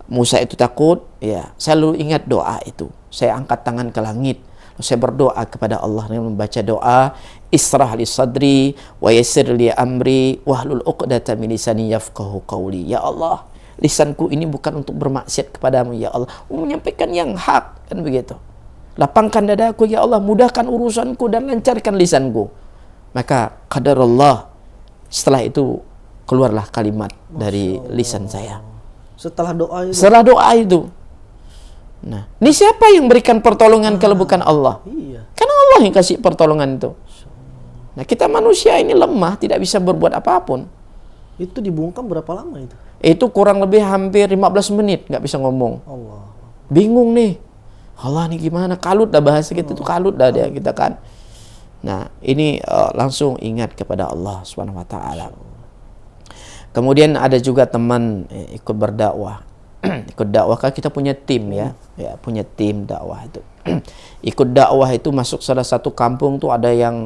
Musa itu takut, ya, saya selalu ingat doa itu. Saya angkat tangan ke langit, saya berdoa kepada Allah dengan membaca doa, Israh li sadri wa yassir li amri wahlul 'uqdatam min lisani yafqahu qawli. Ya Allah, lisanku ini bukan untuk bermaksiat kepadamu, ya Allah, menyampaikan yang hak, kan begitu. Lapangkan dadaku, ya Allah, mudahkan urusanku dan lancarkan lisanku. Maka qadarullah, setelah itu keluarlah kalimat dari lisan saya. Setelah doa itu. Setelah doa itu. Nah, ini siapa yang berikan pertolongan kalau bukan Allah? Iya. Karena Allah yang kasih pertolongan itu. Nah, kita manusia ini lemah, tidak bisa berbuat apapun. Itu dibungkam berapa lama itu? Itu kurang lebih hampir 15 menit nggak bisa ngomong. Allah. Bingung nih. Allah nih gimana, kalut dah bahasa kita tuh, kalut dah dia kita kan. Nah ini langsung ingat kepada Allah Subhanahu Wa Taala. Kemudian ada juga teman ikut berdakwah. Ikut dakwah kan kita punya tim ya punya tim dakwah itu. Ikut dakwah itu masuk salah satu kampung tuh ada yang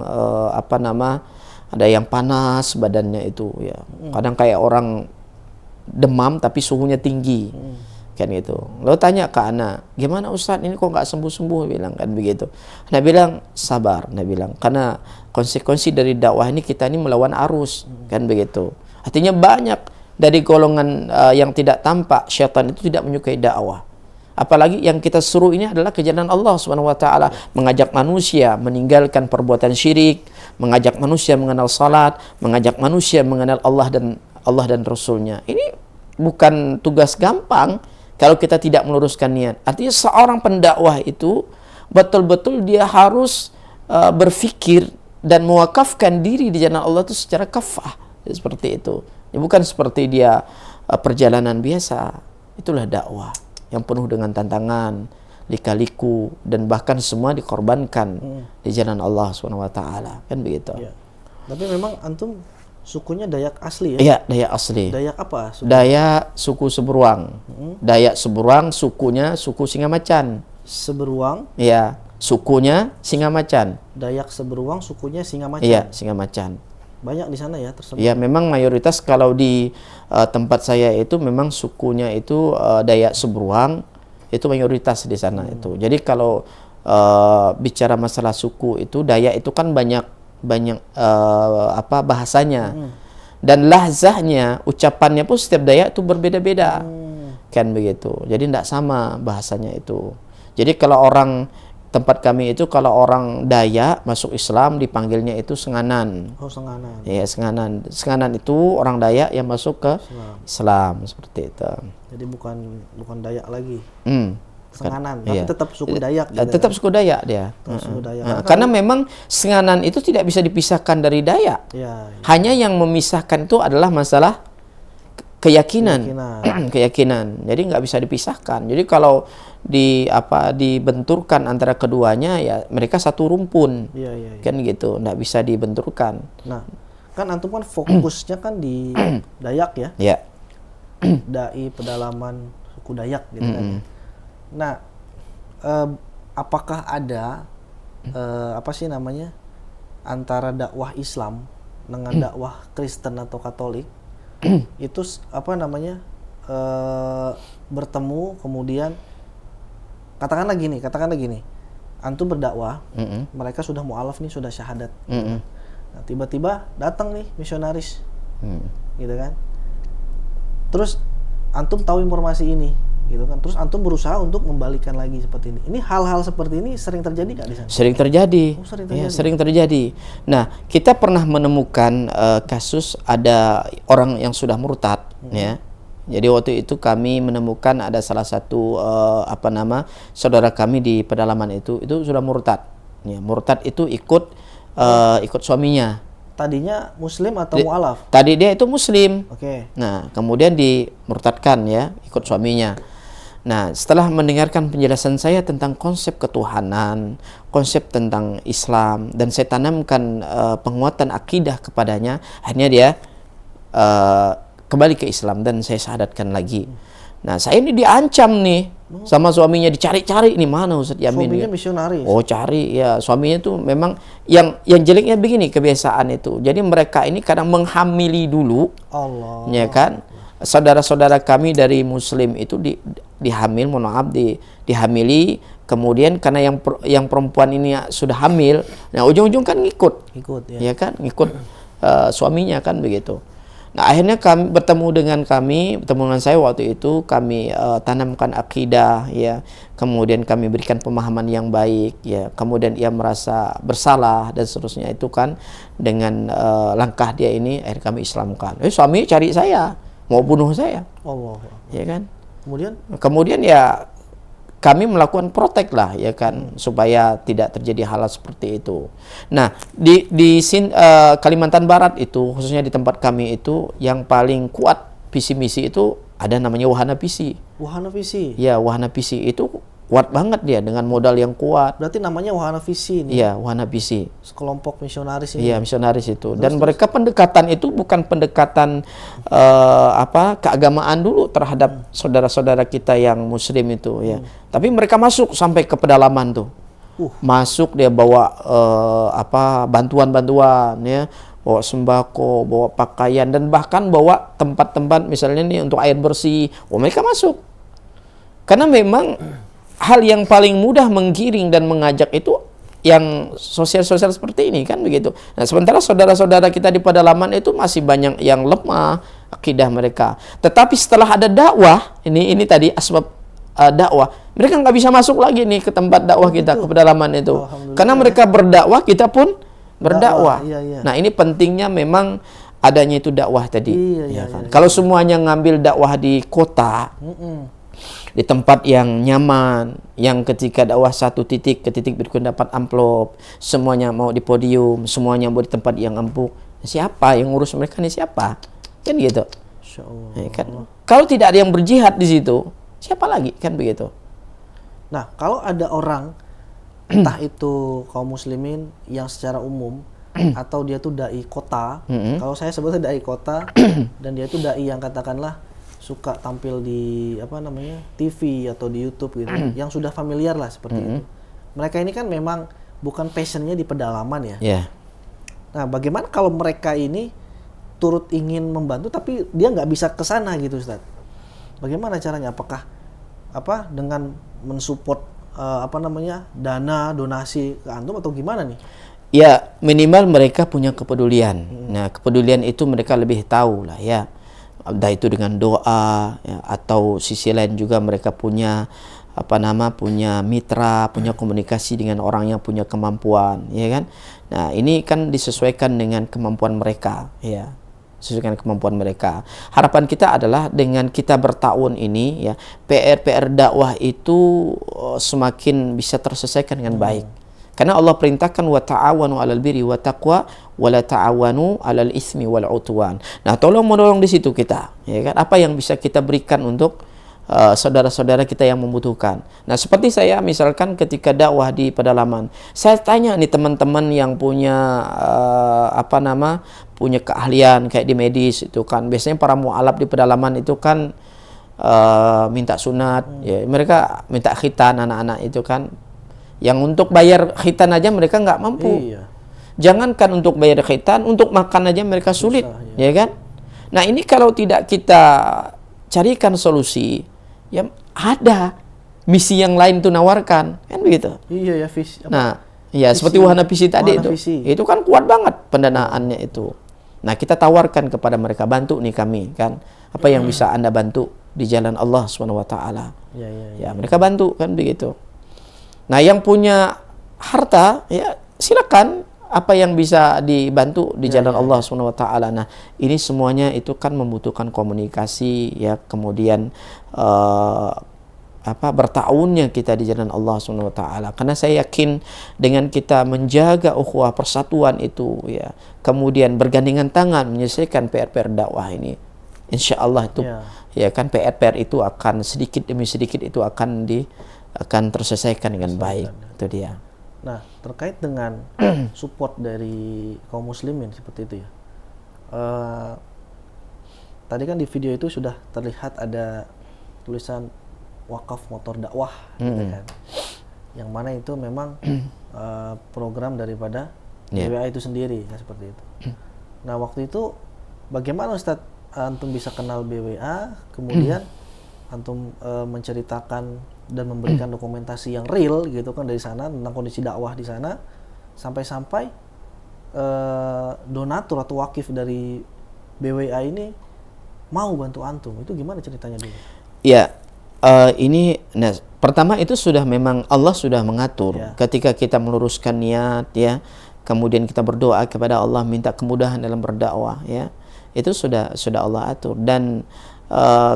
ada yang panas badannya itu ya. Kadang kayak orang demam tapi suhunya tinggi. Kan gitu. Lalu tanya ke anak, gimana Ustadz ini kok nggak sembuh-sembuh, bilang kan begitu. Nah bilang sabar, nah bilang karena konsekuensi dari dakwah ini kita ini melawan arus, kan begitu. Artinya banyak dari golongan yang tidak tampak, syaitan itu tidak menyukai dakwah. Apalagi yang kita suruh ini adalah ke jalan Allah Subhanahu Wa Taala, mengajak manusia meninggalkan perbuatan syirik, mengajak manusia mengenal salat, mengajak manusia mengenal Allah dan Rasulnya. Ini bukan tugas gampang kalau kita tidak meluruskan niat. Artinya seorang pendakwah itu betul-betul dia harus berfikir dan mewakafkan diri di jalan Allah itu secara kafah, seperti itu. Ya, bukan seperti dia perjalanan biasa. Itulah dakwah yang penuh dengan tantangan, lika-liku, dan bahkan semua dikorbankan di jalan Allah SWT. Kan begitu. Ya. Tapi memang antum sukunya Dayak asli ya? Iya, Dayak asli. Dayak apa? Dayak suku Seberuang. Dayak Seberuang sukunya suku Singamacan. Seberuang? Iya, sukunya Singamacan. Dayak Seberuang sukunya Singamacan. Iya, Singamacan. Banyak di sana ya tersebut. Ya, memang mayoritas kalau di tempat saya itu memang sukunya itu Dayak Seberuang itu mayoritas di sana itu. Jadi kalau bicara masalah suku itu Dayak itu kan banyak bahasanya dan lahzahnya, ucapannya pun setiap Dayak itu berbeda-beda, kan begitu. Jadi tidak sama bahasanya itu. Jadi kalau orang tempat kami itu kalau orang Dayak masuk Islam dipanggilnya itu Senganan. Oh, Senganan. Ya, Senganan. Senganan itu orang Dayak yang masuk ke Islam seperti itu. Jadi bukan Dayak lagi. Senganan, iya. tapi tetap suku Dayak. Gitu tetap kan? suku Dayak dia. Suku Dayak. Karena memang Senganan itu tidak bisa dipisahkan dari Dayak. Ya, ya. Hanya yang memisahkan itu adalah masalah keyakinan. Keyakinan. Jadi nggak bisa dipisahkan. Jadi kalau dibenturkan antara keduanya ya mereka satu rumpun. Ya, ya, ya. Kan gitu, nggak bisa dibenturkan. Nah, kan antum kan fokusnya kan di Dayak ya. Ya. Dai pedalaman suku Dayak gitu kan. Nah, apakah ada antara dakwah Islam dengan dakwah Kristen atau Katolik itu bertemu kemudian katakanlah gini, antum berdakwah, mereka sudah mu'alaf nih, sudah syahadat. Nah, tiba-tiba datang nih misionaris, gitu kan. Terus antum tahu informasi ini, gitu kan. Terus antum berusaha untuk membalikan lagi seperti ini. Ini hal-hal seperti ini sering terjadi nggak di sana? Sering terjadi. Oh, sering terjadi. Ya, sering terjadi. Nah, kita pernah menemukan kasus ada orang yang sudah murtad, ya. Jadi waktu itu kami menemukan ada salah satu saudara kami di pedalaman itu sudah murtad. Ya, murtad itu ikut suaminya. Tadinya Muslim atau mu'alaf? Tadi dia itu Muslim. Oke. Nah, kemudian dimurtadkan ya, ikut suaminya. Nah, setelah mendengarkan penjelasan saya tentang konsep ketuhanan, konsep tentang Islam, dan saya tanamkan penguatan akidah kepadanya, akhirnya dia kembali ke Islam dan saya syahadatkan lagi. Nah, saya ini diancam nih sama suaminya, dicari-cari ini mana Ustadz Yamin. Suaminya misionaris. Oh, cari ya, suaminya tuh memang yang jeleknya begini kebiasaan itu. Jadi mereka ini kadang menghamili dulu. Allah. Ya kan? Saudara-saudara kami dari Muslim itu dihamili, kemudian karena yang perempuan ini sudah hamil, nah ujung-ujung kan ngikut ya kan, ngikut suaminya kan begitu. Nah, akhirnya bertemu dengan saya waktu itu, kami tanamkan akidah ya, kemudian kami berikan pemahaman yang baik ya, kemudian ia merasa bersalah dan seterusnya itu kan, dengan langkah dia ini akhirnya kami Islamkan. Suami cari saya, mau bunuh saya. Allah. Ya kan? Kemudian ya kami melakukan protek lah ya kan, supaya tidak terjadi hal seperti itu. Nah, di Kalimantan Barat itu, khususnya di tempat kami itu, yang paling kuat visi misi itu ada namanya Wahana Visi. Wahana Visi. Ya, Wahana Visi itu kuat banget dia dengan modal yang kuat. Berarti namanya Wahana Visi ini. Iya, Wahana Visi. Kelompok misionaris ini. Iya, misionaris itu. Dan mereka pendekatan itu bukan pendekatan keagamaan dulu terhadap saudara-saudara kita yang muslim itu ya. Tapi mereka masuk sampai ke pedalaman tuh. Masuk dia bawa bantuan-bantuan ya, bawa sembako, bawa pakaian, dan bahkan bawa tempat-tempat misalnya nih untuk air bersih. Mereka masuk. Karena memang hal yang paling mudah menggiring dan mengajak itu yang sosial-sosial seperti ini kan begitu. Nah, sementara saudara-saudara kita di pedalaman itu masih banyak yang lemah akidah mereka. Tetapi setelah ada dakwah, ini tadi asbab dakwah, mereka nggak bisa masuk lagi nih ke tempat dakwah kita, ke pedalaman itu. Karena mereka berdakwah, kita pun berdakwah. Iya. Nah, ini pentingnya memang adanya itu dakwah tadi. Iya. Kalau semuanya ngambil dakwah di kota, di tempat yang nyaman, yang ketika dakwah satu titik ke titik berikutnya dapat amplop, semuanya mau di podium, semuanya mau di tempat yang empuk, siapa yang ngurus mereka nih, siapa? Kan gitu. Ya, kan? Kalau tidak ada yang berjihad di situ, siapa lagi? Kan begitu. Nah, kalau ada orang entah itu kaum muslimin yang secara umum atau dia tuh dai kota, kalau saya sebutnya dai kota dan dia tuh dai yang katakanlah suka tampil di TV atau di YouTube gitu, yang sudah familiar lah seperti itu. Mereka ini kan memang bukan passionnya di pedalaman ya. Yeah. Nah, bagaimana kalau mereka ini turut ingin membantu tapi dia nggak bisa ke sana gitu, Ustaz? Bagaimana caranya? Apakah dengan mensupport dana donasi ke antum atau gimana nih? Ya, minimal mereka punya kepedulian. Nah, kepedulian itu mereka lebih tahu lah ya. Entah itu dengan doa ya, atau sisi lain juga mereka punya punya mitra, punya komunikasi dengan orang yang punya kemampuan, ya kan? Nah, ini kan disesuaikan dengan kemampuan mereka, ya. Sesuaikan kemampuan mereka. Harapan kita adalah dengan kita bertahun ini ya, PR dakwah itu semakin bisa terselesaikan dengan baik. Karena Allah perintahkan wa ta'awanu 'alal birri wa taqwa wa la ta'awanu 'alal itsmi wal 'udwan. Nah, tolong menolong di situ kita, ya kan? Apa yang bisa kita berikan untuk saudara-saudara kita yang membutuhkan. Nah, seperti saya misalkan ketika dakwah di pedalaman, saya tanya nih teman-teman yang punya punya keahlian kayak di medis itu kan. Biasanya para mu'alaf di pedalaman itu kan minta sunat, ya, mereka minta khitan anak-anak itu kan. Yang untuk bayar khitan aja mereka nggak mampu. Iya. Jangankan untuk bayar khitan, untuk makan aja mereka sulit, susah, ya kan? Nah, ini kalau tidak kita carikan solusi, ya ada misi yang lain tuh nawarkan, kan begitu. Iya ya, visi. Nah, ya seperti Wahana Visi tadi Wahana itu. Visi. Itu kan kuat banget pendanaannya itu. Nah, kita tawarkan kepada mereka, bantu nih kami kan. Apa yang bisa Anda bantu di jalan Allah Subhanahu wa taala. Ya, mereka bantu kan begitu. Nah, yang punya harta ya silakan, apa yang bisa dibantu di jalan Allah Subhanahu wa taala. Nah, ini semuanya itu kan membutuhkan komunikasi ya, kemudian bertahunnya kita di jalan Allah Subhanahu wa taala. Karena saya yakin dengan kita menjaga ukhuwah persatuan itu ya, kemudian bergandengan tangan menyelesaikan PR dakwah ini, insya Allah itu ya kan PR itu akan sedikit demi sedikit itu akan terselesaikan dengan baik. Itu dia. Nah, terkait dengan support dari kaum muslimin seperti itu ya. Tadi kan di video itu sudah terlihat ada tulisan wakaf motor dakwah gitu kan. Yang mana itu memang program daripada BWA itu sendiri ya, seperti itu. Nah, waktu itu bagaimana Ustadz antum bisa kenal BWA, kemudian antum menceritakan dan memberikan dokumentasi yang real gitu kan dari sana tentang kondisi dakwah di sana, sampai-sampai donatur atau wakif dari BWA ini mau bantu antum. Itu gimana ceritanya dulu? Ya, pertama itu sudah memang Allah sudah mengatur. Ketika kita meluruskan niat ya, kemudian kita berdoa kepada Allah minta kemudahan dalam berdakwah ya, itu sudah Allah atur. Dan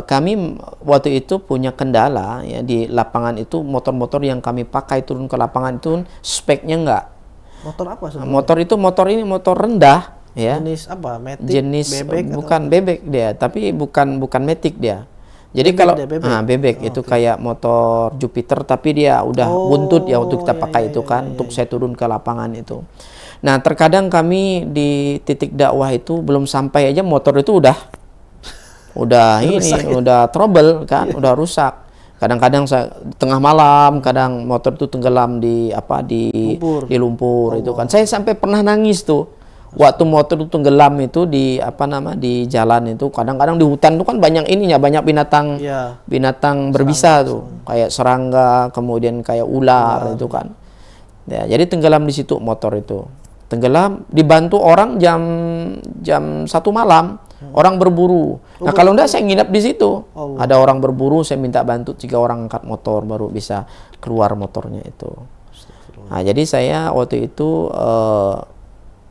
kami waktu itu punya kendala ya, di lapangan itu motor-motor yang kami pakai turun ke lapangan itu speknya enggak. Motor apa sebenarnya? Motor ini motor rendah ya. Jenis apa? Matic, jenis bebek bukan atau? Bebek dia, tapi bukan Matic dia. Jadi Bebek kalau dia, bebek. bebek itu kayak motor Jupiter tapi dia udah buntut ya waktu kita pakai itu kan untuk saya turun ke lapangan itu. Nah, terkadang kami di titik dakwah itu belum sampai aja motor itu udah udah trouble kan, udah rusak. Kadang-kadang saya tengah malam, kadang motor itu tenggelam di lumpur itu kan. Saya sampai pernah nangis tuh. Waktu motor itu tenggelam itu di di jalan itu, kadang-kadang di hutan itu kan banyak banyak binatang berbisa tuh, kayak serangga, kemudian kayak ular itu kan. Ya, jadi tenggelam di situ motor itu. Tenggelam dibantu orang jam 1 malam. Orang berburu. Nah, kalau enggak saya nginap di situ. Ada orang berburu, saya minta bantu 3 orang angkat motor baru bisa keluar motornya itu. Nah, jadi saya waktu itu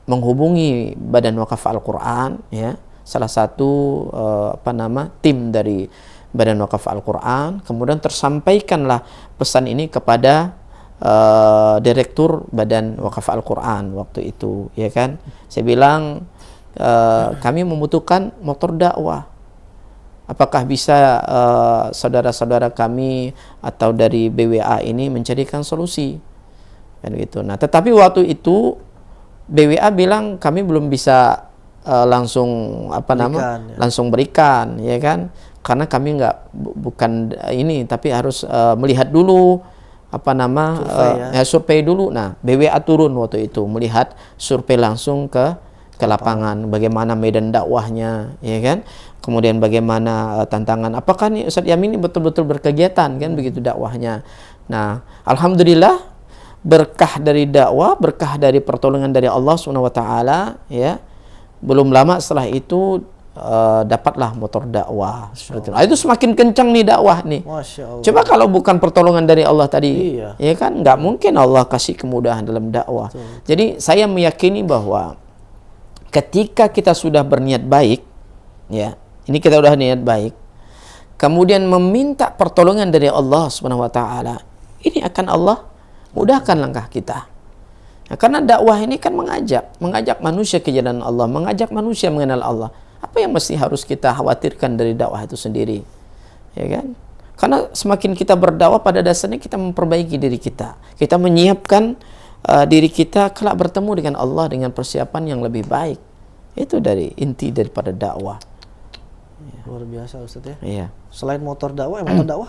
menghubungi Badan Wakaf Al-Quran, ya, salah satu tim dari Badan Wakaf Al-Quran. Kemudian tersampaikanlah pesan ini kepada Direktur Badan Wakaf Al-Quran waktu itu, ya kan. Saya bilang kami membutuhkan motor dakwah. Apakah bisa saudara-saudara kami atau dari BWA ini mencarikan solusi, kan gitu. Nah, tetapi waktu itu BWA bilang kami belum bisa langsung langsung berikan, ya kan, karena kami bukan ini, tapi harus melihat dulu survei dulu. Nah, BWA turun waktu itu melihat survei langsung ke lapangan, bagaimana medan dakwahnya, ya kan, kemudian bagaimana tantangan, apakah nih Ustadz Yamin ini betul-betul berkegiatan kan begitu dakwahnya. Nah, alhamdulillah berkah dari dakwah, berkah dari pertolongan dari Allah SWT, ya. Belum lama setelah itu dapatlah motor dakwah seperti itu. Itu semakin kencang nih dakwah nih. Masya Allah. Coba kalau bukan pertolongan dari Allah tadi, ya kan, nggak mungkin Allah kasih kemudahan dalam dakwah. Jadi saya meyakini bahwa ketika kita sudah berniat baik, ya, ini kita udah niat baik, kemudian meminta pertolongan dari Allah SWT, ini akan Allah mudahkan langkah kita. Nah, karena dakwah ini kan mengajak manusia ke jalan Allah, mengajak manusia mengenal Allah. Apa yang mesti harus kita khawatirkan dari dakwah itu sendiri, ya kan? Karena semakin kita berdakwah, pada dasarnya kita memperbaiki diri kita, kita menyiapkan diri kita kelak bertemu dengan Allah dengan persiapan yang lebih baik. Itu dari inti daripada dakwah. Luar biasa Ustadz ya. Iya. Selain motor dakwah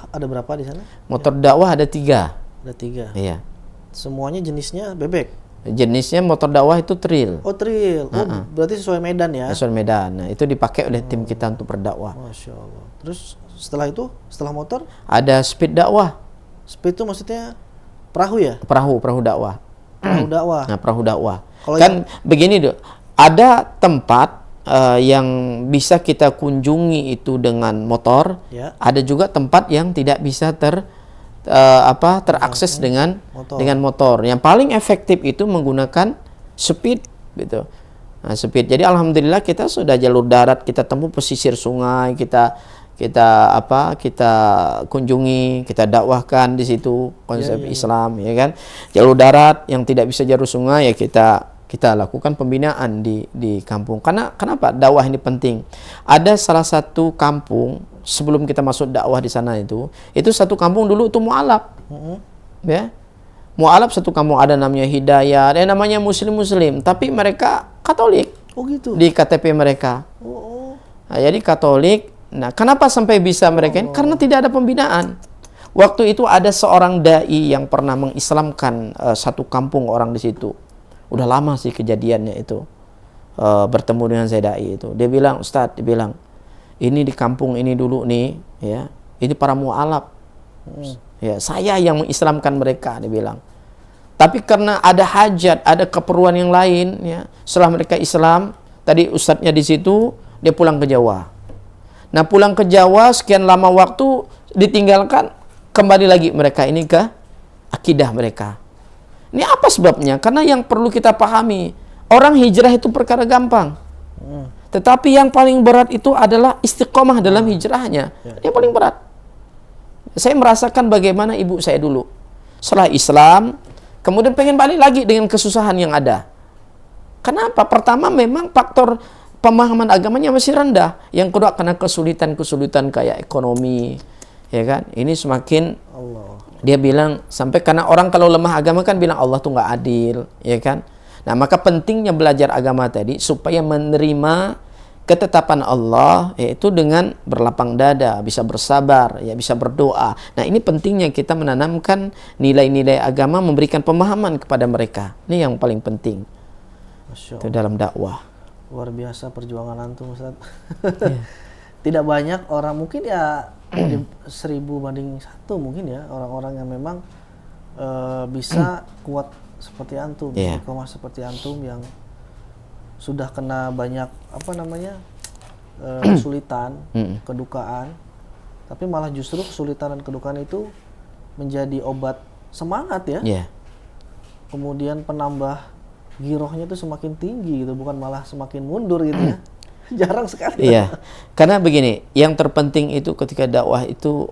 ada berapa di sana? Motor dakwah ada 3. Ada 3. Iya. Semuanya jenisnya bebek. Jenisnya motor dakwah itu trail. Oh, trail. Berarti sesuai medan ya? Sesuai medan. Nah, itu dipakai oleh tim kita untuk berdakwah. Masya Allah. Terus setelah motor? Ada speed dakwah. Speed itu maksudnya perahu ya? Perahu dakwah. Perahu dakwah. Nah, perahu dakwah. Kalau kan begini deh, ada tempat yang bisa kita kunjungi itu dengan motor. Ya. Ada juga tempat yang tidak bisa terakses dengan motor. Yang paling efektif itu menggunakan speed gitu. Nah, speed. Jadi alhamdulillah kita sudah jalur darat, kita tempuh pesisir sungai, kita kunjungi, kita dakwahkan di situ konsep Islam, ya kan. Jalur darat yang tidak bisa jalur sungai, ya kita lakukan pembinaan di kampung. Karena kenapa dakwah ini penting? Ada salah satu kampung sebelum kita masuk dakwah di sana itu satu kampung dulu itu mu'alaf. Ya. Mu'alaf satu kampung, ada namanya Hidayah, ada namanya Muslim, tapi mereka Katolik. Oh gitu. Di KTP mereka. Nah, jadi Katolik. Nah, kenapa sampai bisa mereka ini? Karena tidak ada pembinaan. Waktu itu ada seorang dai yang pernah mengislamkan satu kampung orang di situ. Udah lama sih kejadiannya itu. Bertemu dengan saya dai itu. Dia bilang, Ustadz, ini di kampung ini dulu nih, ya. Ini para mu'alaf. Ya, saya yang mengislamkan mereka, dia bilang. Tapi karena ada hajat, ada keperluan yang lain, ya. Setelah mereka Islam, tadi ustadznya di situ, dia pulang ke Jawa. Nah, pulang ke Jawa sekian lama waktu ditinggalkan, kembali lagi mereka ini ke akidah mereka. Ini apa sebabnya? Karena yang perlu kita pahami, orang hijrah itu perkara gampang. Tetapi yang paling berat itu adalah istiqomah dalam hijrahnya. Yang paling berat. Saya merasakan bagaimana ibu saya dulu. Setelah Islam, kemudian pengen balik lagi dengan kesusahan yang ada. Kenapa? Pertama memang faktor pemahaman agamanya masih rendah. Yang kedua karena kesulitan-kesulitan kayak ekonomi, ya kan? Ini semakin Allah. dia bilang sampai karena orang kalau lemah agama kan bilang Allah tuh nggak adil, ya kan? Nah, maka pentingnya belajar agama tadi supaya menerima ketetapan Allah, yaitu dengan berlapang dada, bisa bersabar, ya bisa berdoa. Nah, ini pentingnya kita menanamkan nilai-nilai agama, memberikan pemahaman kepada mereka. Ini yang paling penting. Masya Itu Allah. dalam dakwah. Luar biasa perjuangan antum, Ustaz. Iya. Tidak banyak orang, mungkin ya 1000 banding 1 mungkin ya, orang-orang yang memang bisa kuat seperti antum, Iya. istiqomah seperti antum yang sudah kena banyak kesulitan, kedukaan, tapi malah justru kesulitan dan kedukaan itu menjadi obat semangat ya. Iya. Kemudian penambah girohnya itu semakin tinggi gitu, bukan malah semakin mundur gitu ya. Jarang sekali. Iya, karena begini, yang terpenting itu ketika dakwah itu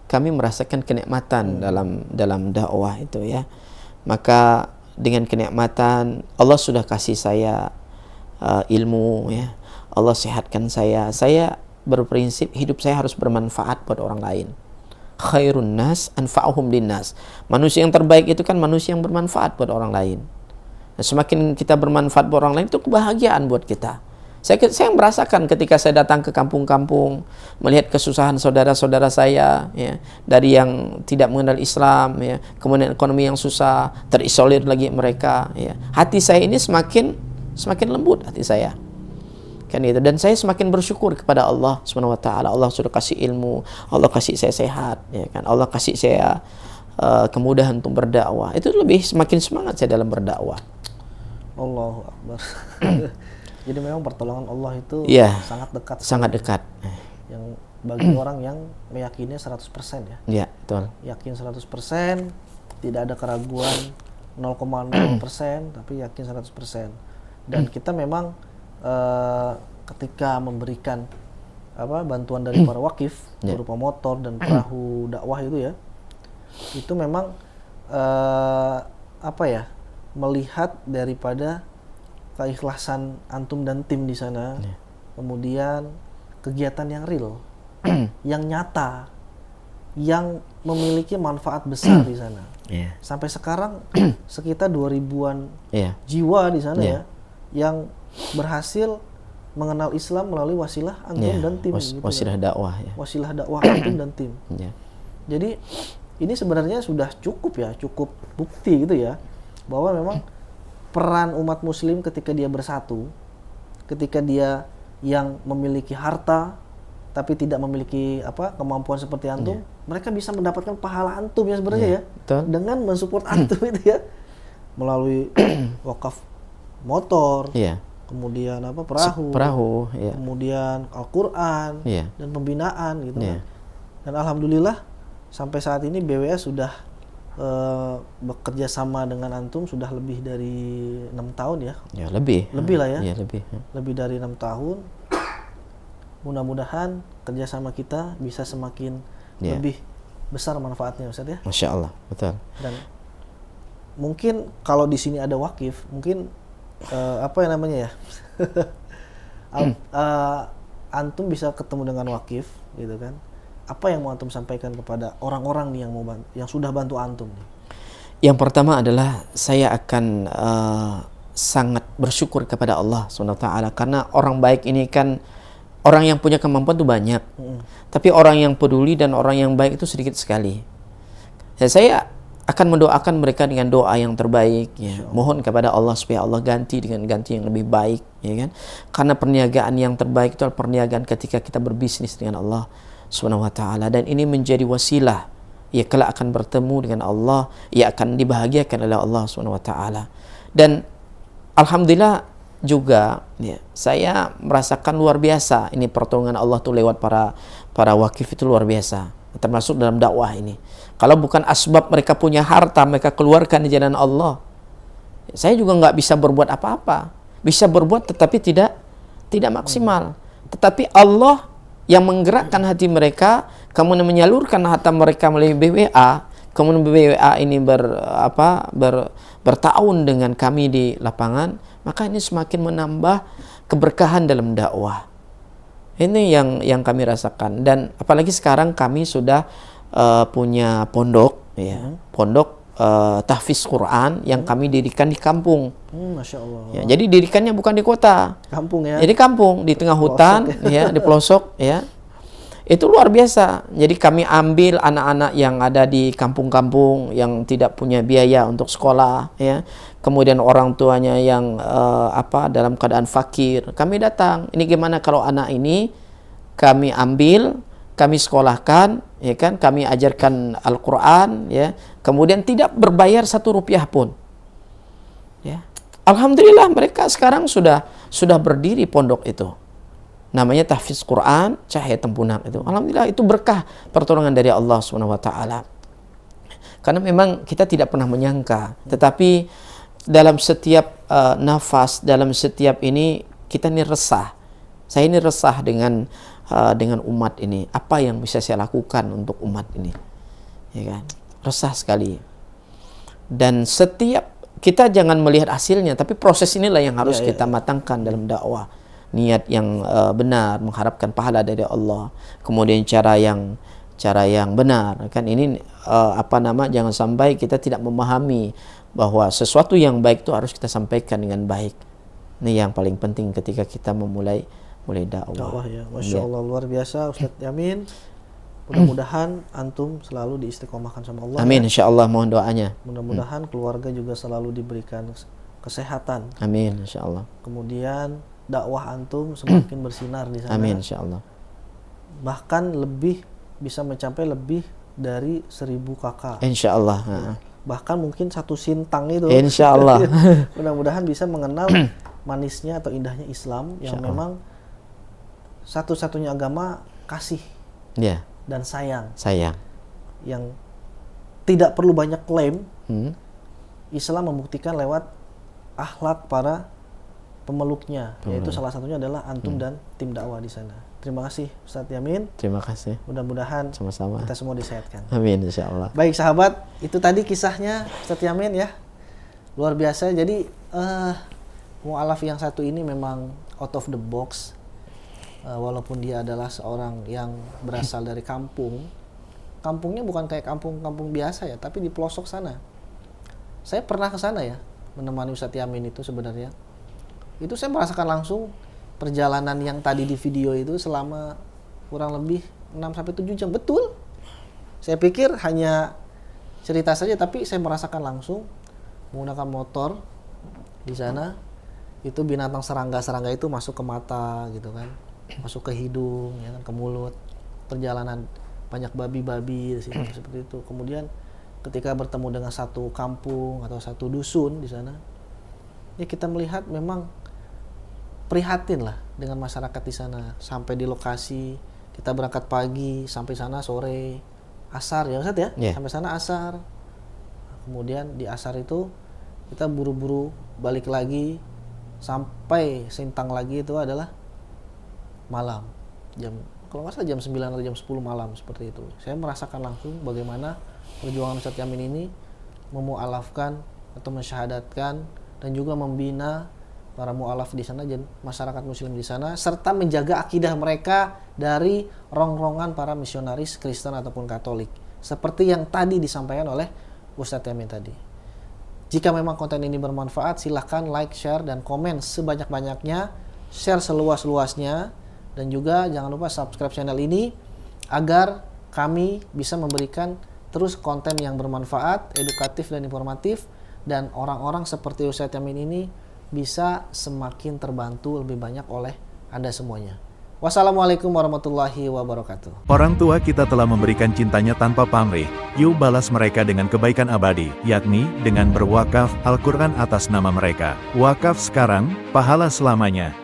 kami merasakan kenikmatan dalam dakwah itu ya. Maka dengan kenikmatan Allah sudah kasih saya ilmu ya. Allah sehatkan saya. Saya berprinsip hidup saya harus bermanfaat buat orang lain. Khairun nas anfa'uhum linnas. Manusia yang terbaik itu kan manusia yang bermanfaat buat orang lain. Nah, semakin kita bermanfaat buat orang lain itu kebahagiaan buat kita. Saya merasakan ketika saya datang ke kampung-kampung, melihat kesusahan saudara-saudara saya, ya, dari yang tidak mengenal Islam, ya, kemudian ekonomi yang susah, terisolir lagi mereka, ya. Hati saya ini semakin lembut hati saya, kan itu. Dan saya semakin bersyukur kepada Allah Subhanahu Wa Taala. Allah sudah kasih ilmu, Allah kasih saya sehat, ya kan. Allah kasih saya kemudahan untuk berdakwah. Itu lebih semakin semangat saya dalam berdakwah. Allahu Akbar. Jadi memang pertolongan Allah itu Iya, sangat dekat. sangat dekat. Yang bagi orang yang meyakini 100% ya. Ya, betul. Yakin 100%, tidak ada keraguan 0,0%, tapi yakin 100%. Dan kita memang ketika memberikan bantuan dari para wakif berupa motor dan perahu dakwah itu ya, itu memang melihat daripada keikhlasan antum dan tim di sana, kemudian kegiatan yang real, yang nyata, yang memiliki manfaat besar di sana. Sampai sekarang sekitar 2000-an jiwa di sana ya, yang berhasil mengenal Islam melalui wasilah antum dan tim. Wasilah dakwah ya. Wasilah dakwah antum dan tim. Jadi ini sebenarnya sudah cukup bukti gitu ya, bahwa memang peran umat muslim ketika dia bersatu, ketika dia yang memiliki harta tapi tidak memiliki kemampuan seperti antum, mereka bisa mendapatkan pahala antum ya sebenarnya ya, dengan mensupport antum itu ya, melalui wakaf motor, kemudian perahu, kemudian Al-Quran dan pembinaan gitu kan. Dan alhamdulillah sampai saat ini BWS sudah bekerja sama dengan antum sudah lebih dari 6 tahun ya. Ya lebih lah ya. Lebih dari 6 tahun. Mudah-mudahan kerjasama kita bisa semakin lebih besar manfaatnya, Ustaz ya. Masya Allah, betul. Dan mungkin kalau di sini ada wakif, mungkin antum bisa ketemu dengan wakif, gitu kan. Apa yang mau antum sampaikan kepada orang-orang nih yang sudah bantu antum nih? Yang pertama adalah saya akan sangat bersyukur kepada Allah SWT, karena orang baik ini kan orang yang punya kemampuan itu banyak, tapi orang yang peduli dan orang yang baik itu sedikit sekali. Dan saya akan mendoakan mereka dengan doa yang terbaik, ya. Mohon kepada Allah supaya Allah ganti dengan ganti yang lebih baik, ya kan? Karena perniagaan yang terbaik itu adalah perniagaan ketika kita berbisnis dengan Allah Subhanahu wa Ta'ala, dan ini menjadi wasilah ia kelak akan bertemu dengan Allah, ia akan dibahagiakan oleh Allah Subhanahu wa Ta'ala. Dan alhamdulillah juga ya, saya merasakan luar biasa ini pertolongan Allah tuh lewat para wakif itu luar biasa, termasuk dalam dakwah ini. Kalau bukan asbab mereka punya harta mereka keluarkan di jalan Allah, saya juga nggak bisa berbuat apa-apa. Bisa berbuat tetapi tidak maksimal. Tetapi Allah yang menggerakkan hati mereka, kemudian menyalurkan harta mereka melalui BWA, kemudian BWA ini bertahun dengan kami di lapangan, maka ini semakin menambah keberkahan dalam dakwah. Ini yang kami rasakan. Dan apalagi sekarang kami sudah punya pondok, ya, pondok tahfiz Quran yang kami dirikan di kampung. Masya Allah. Ya, jadi dirikannya bukan di kota, Kampung ya. jadi kampung di tengah hutan, ya, di pelosok, ya. Itu luar biasa. Jadi kami ambil anak-anak yang ada di kampung-kampung yang tidak punya biaya untuk sekolah, ya. Kemudian orang tuanya yang dalam keadaan fakir. Kami datang. Ini gimana kalau anak ini kami ambil, kami sekolahkan, ya kan? Kami ajarkan Al-Qur'an, ya. Kemudian tidak berbayar 1 rupiah pun. Ya. Alhamdulillah mereka sekarang sudah berdiri pondok itu. Namanya Tahfiz Quran Cahaya Tempunak itu. Alhamdulillah itu berkah pertolongan dari Allah Subhanahu wa taala. Karena memang kita tidak pernah menyangka, tetapi dalam setiap nafas, dalam setiap ini kita ini resah. Saya ini resah dengan umat ini. Apa yang bisa saya lakukan untuk umat ini? Ya kan? Resah sekali. Dan setiap kita jangan melihat hasilnya, tapi proses inilah yang harus kita matangkan dalam dakwah. Niat yang benar, mengharapkan pahala dari Allah. Kemudian cara yang benar. Kan ini jangan sampai kita tidak memahami bahwa sesuatu yang baik itu harus kita sampaikan dengan baik. Ini yang paling penting ketika kita memulai dakwah. Ya. Masya Allah, luar biasa Ustadz Yamin. Mudah-mudahan antum selalu diistiqomahkan sama Allah. Amin, insya Allah, mohon doanya. Mudah-mudahan keluarga juga selalu diberikan kesehatan. Amin, insya Allah. Kemudian dakwah antum semakin bersinar di sana. Amin, insya Allah. Bahkan bisa mencapai lebih dari 1000 kakak. Insya Allah. Bahkan mungkin 1 sintang itu. Insya Allah. Mudah-mudahan bisa mengenal manisnya atau indahnya Islam yang memang satu-satunya agama kasih dan sayang. Yang tidak perlu banyak klaim. Islam membuktikan lewat akhlak para pemeluknya, yaitu salah satunya adalah antum dan tim dakwah di sana. Terima kasih Ustadz Yamin. Terima kasih. Mudah-mudahan sama-sama kita semua disehatkan. Amin, insya Allah. Baik sahabat, itu tadi kisahnya Ustadz Yamin ya. Luar biasa. Jadi mu'alaf yang satu ini memang out of the box. Walaupun dia adalah seorang yang berasal dari kampungnya bukan kayak kampung-kampung biasa ya, tapi di pelosok sana. Saya pernah ke sana ya, menemani Ustadz Yamin itu sebenarnya. Itu saya merasakan langsung perjalanan yang tadi di video itu selama kurang lebih 6-7 jam. Betul. Saya pikir hanya cerita saja, tapi saya merasakan langsung menggunakan motor di sana. Itu binatang serangga itu masuk ke mata gitu kan. Masuk ke hidung, ya kan, ke mulut. Perjalanan banyak babi-babi di situ seperti itu. Kemudian ketika bertemu dengan satu kampung atau satu dusun di sana, ya kita melihat memang prihatin lah dengan masyarakat di sana. Sampai di lokasi kita berangkat pagi, sampai sana sore, asar ya Ustaz ya. Sampai sana asar. Kemudian di asar itu kita buru-buru balik lagi, sampai sintang lagi itu adalah malam, kalau nggak salah jam 9 atau jam 10 malam seperti itu. Saya merasakan langsung bagaimana perjuangan Ustadz Yamin ini memu'alafkan atau mensyahadatkan dan juga membina para mu'alaf di sana dan masyarakat muslim di sana, serta menjaga akidah mereka dari rongrongan para misionaris Kristen ataupun Katolik, seperti yang tadi disampaikan oleh Ustadz Yamin tadi. Jika memang konten ini bermanfaat, silahkan like, share, dan komen sebanyak-banyaknya, share seluas-luasnya. Dan juga jangan lupa subscribe channel ini agar kami bisa memberikan terus konten yang bermanfaat, edukatif dan informatif, dan orang-orang seperti Ustadz Yamin ini bisa semakin terbantu lebih banyak oleh Anda semuanya. Wassalamualaikum warahmatullahi wabarakatuh. Orang tua kita telah memberikan cintanya tanpa pamrih. Yuk balas mereka dengan kebaikan abadi, yakni dengan berwakaf Al-Quran atas nama mereka. Wakaf sekarang, pahala selamanya.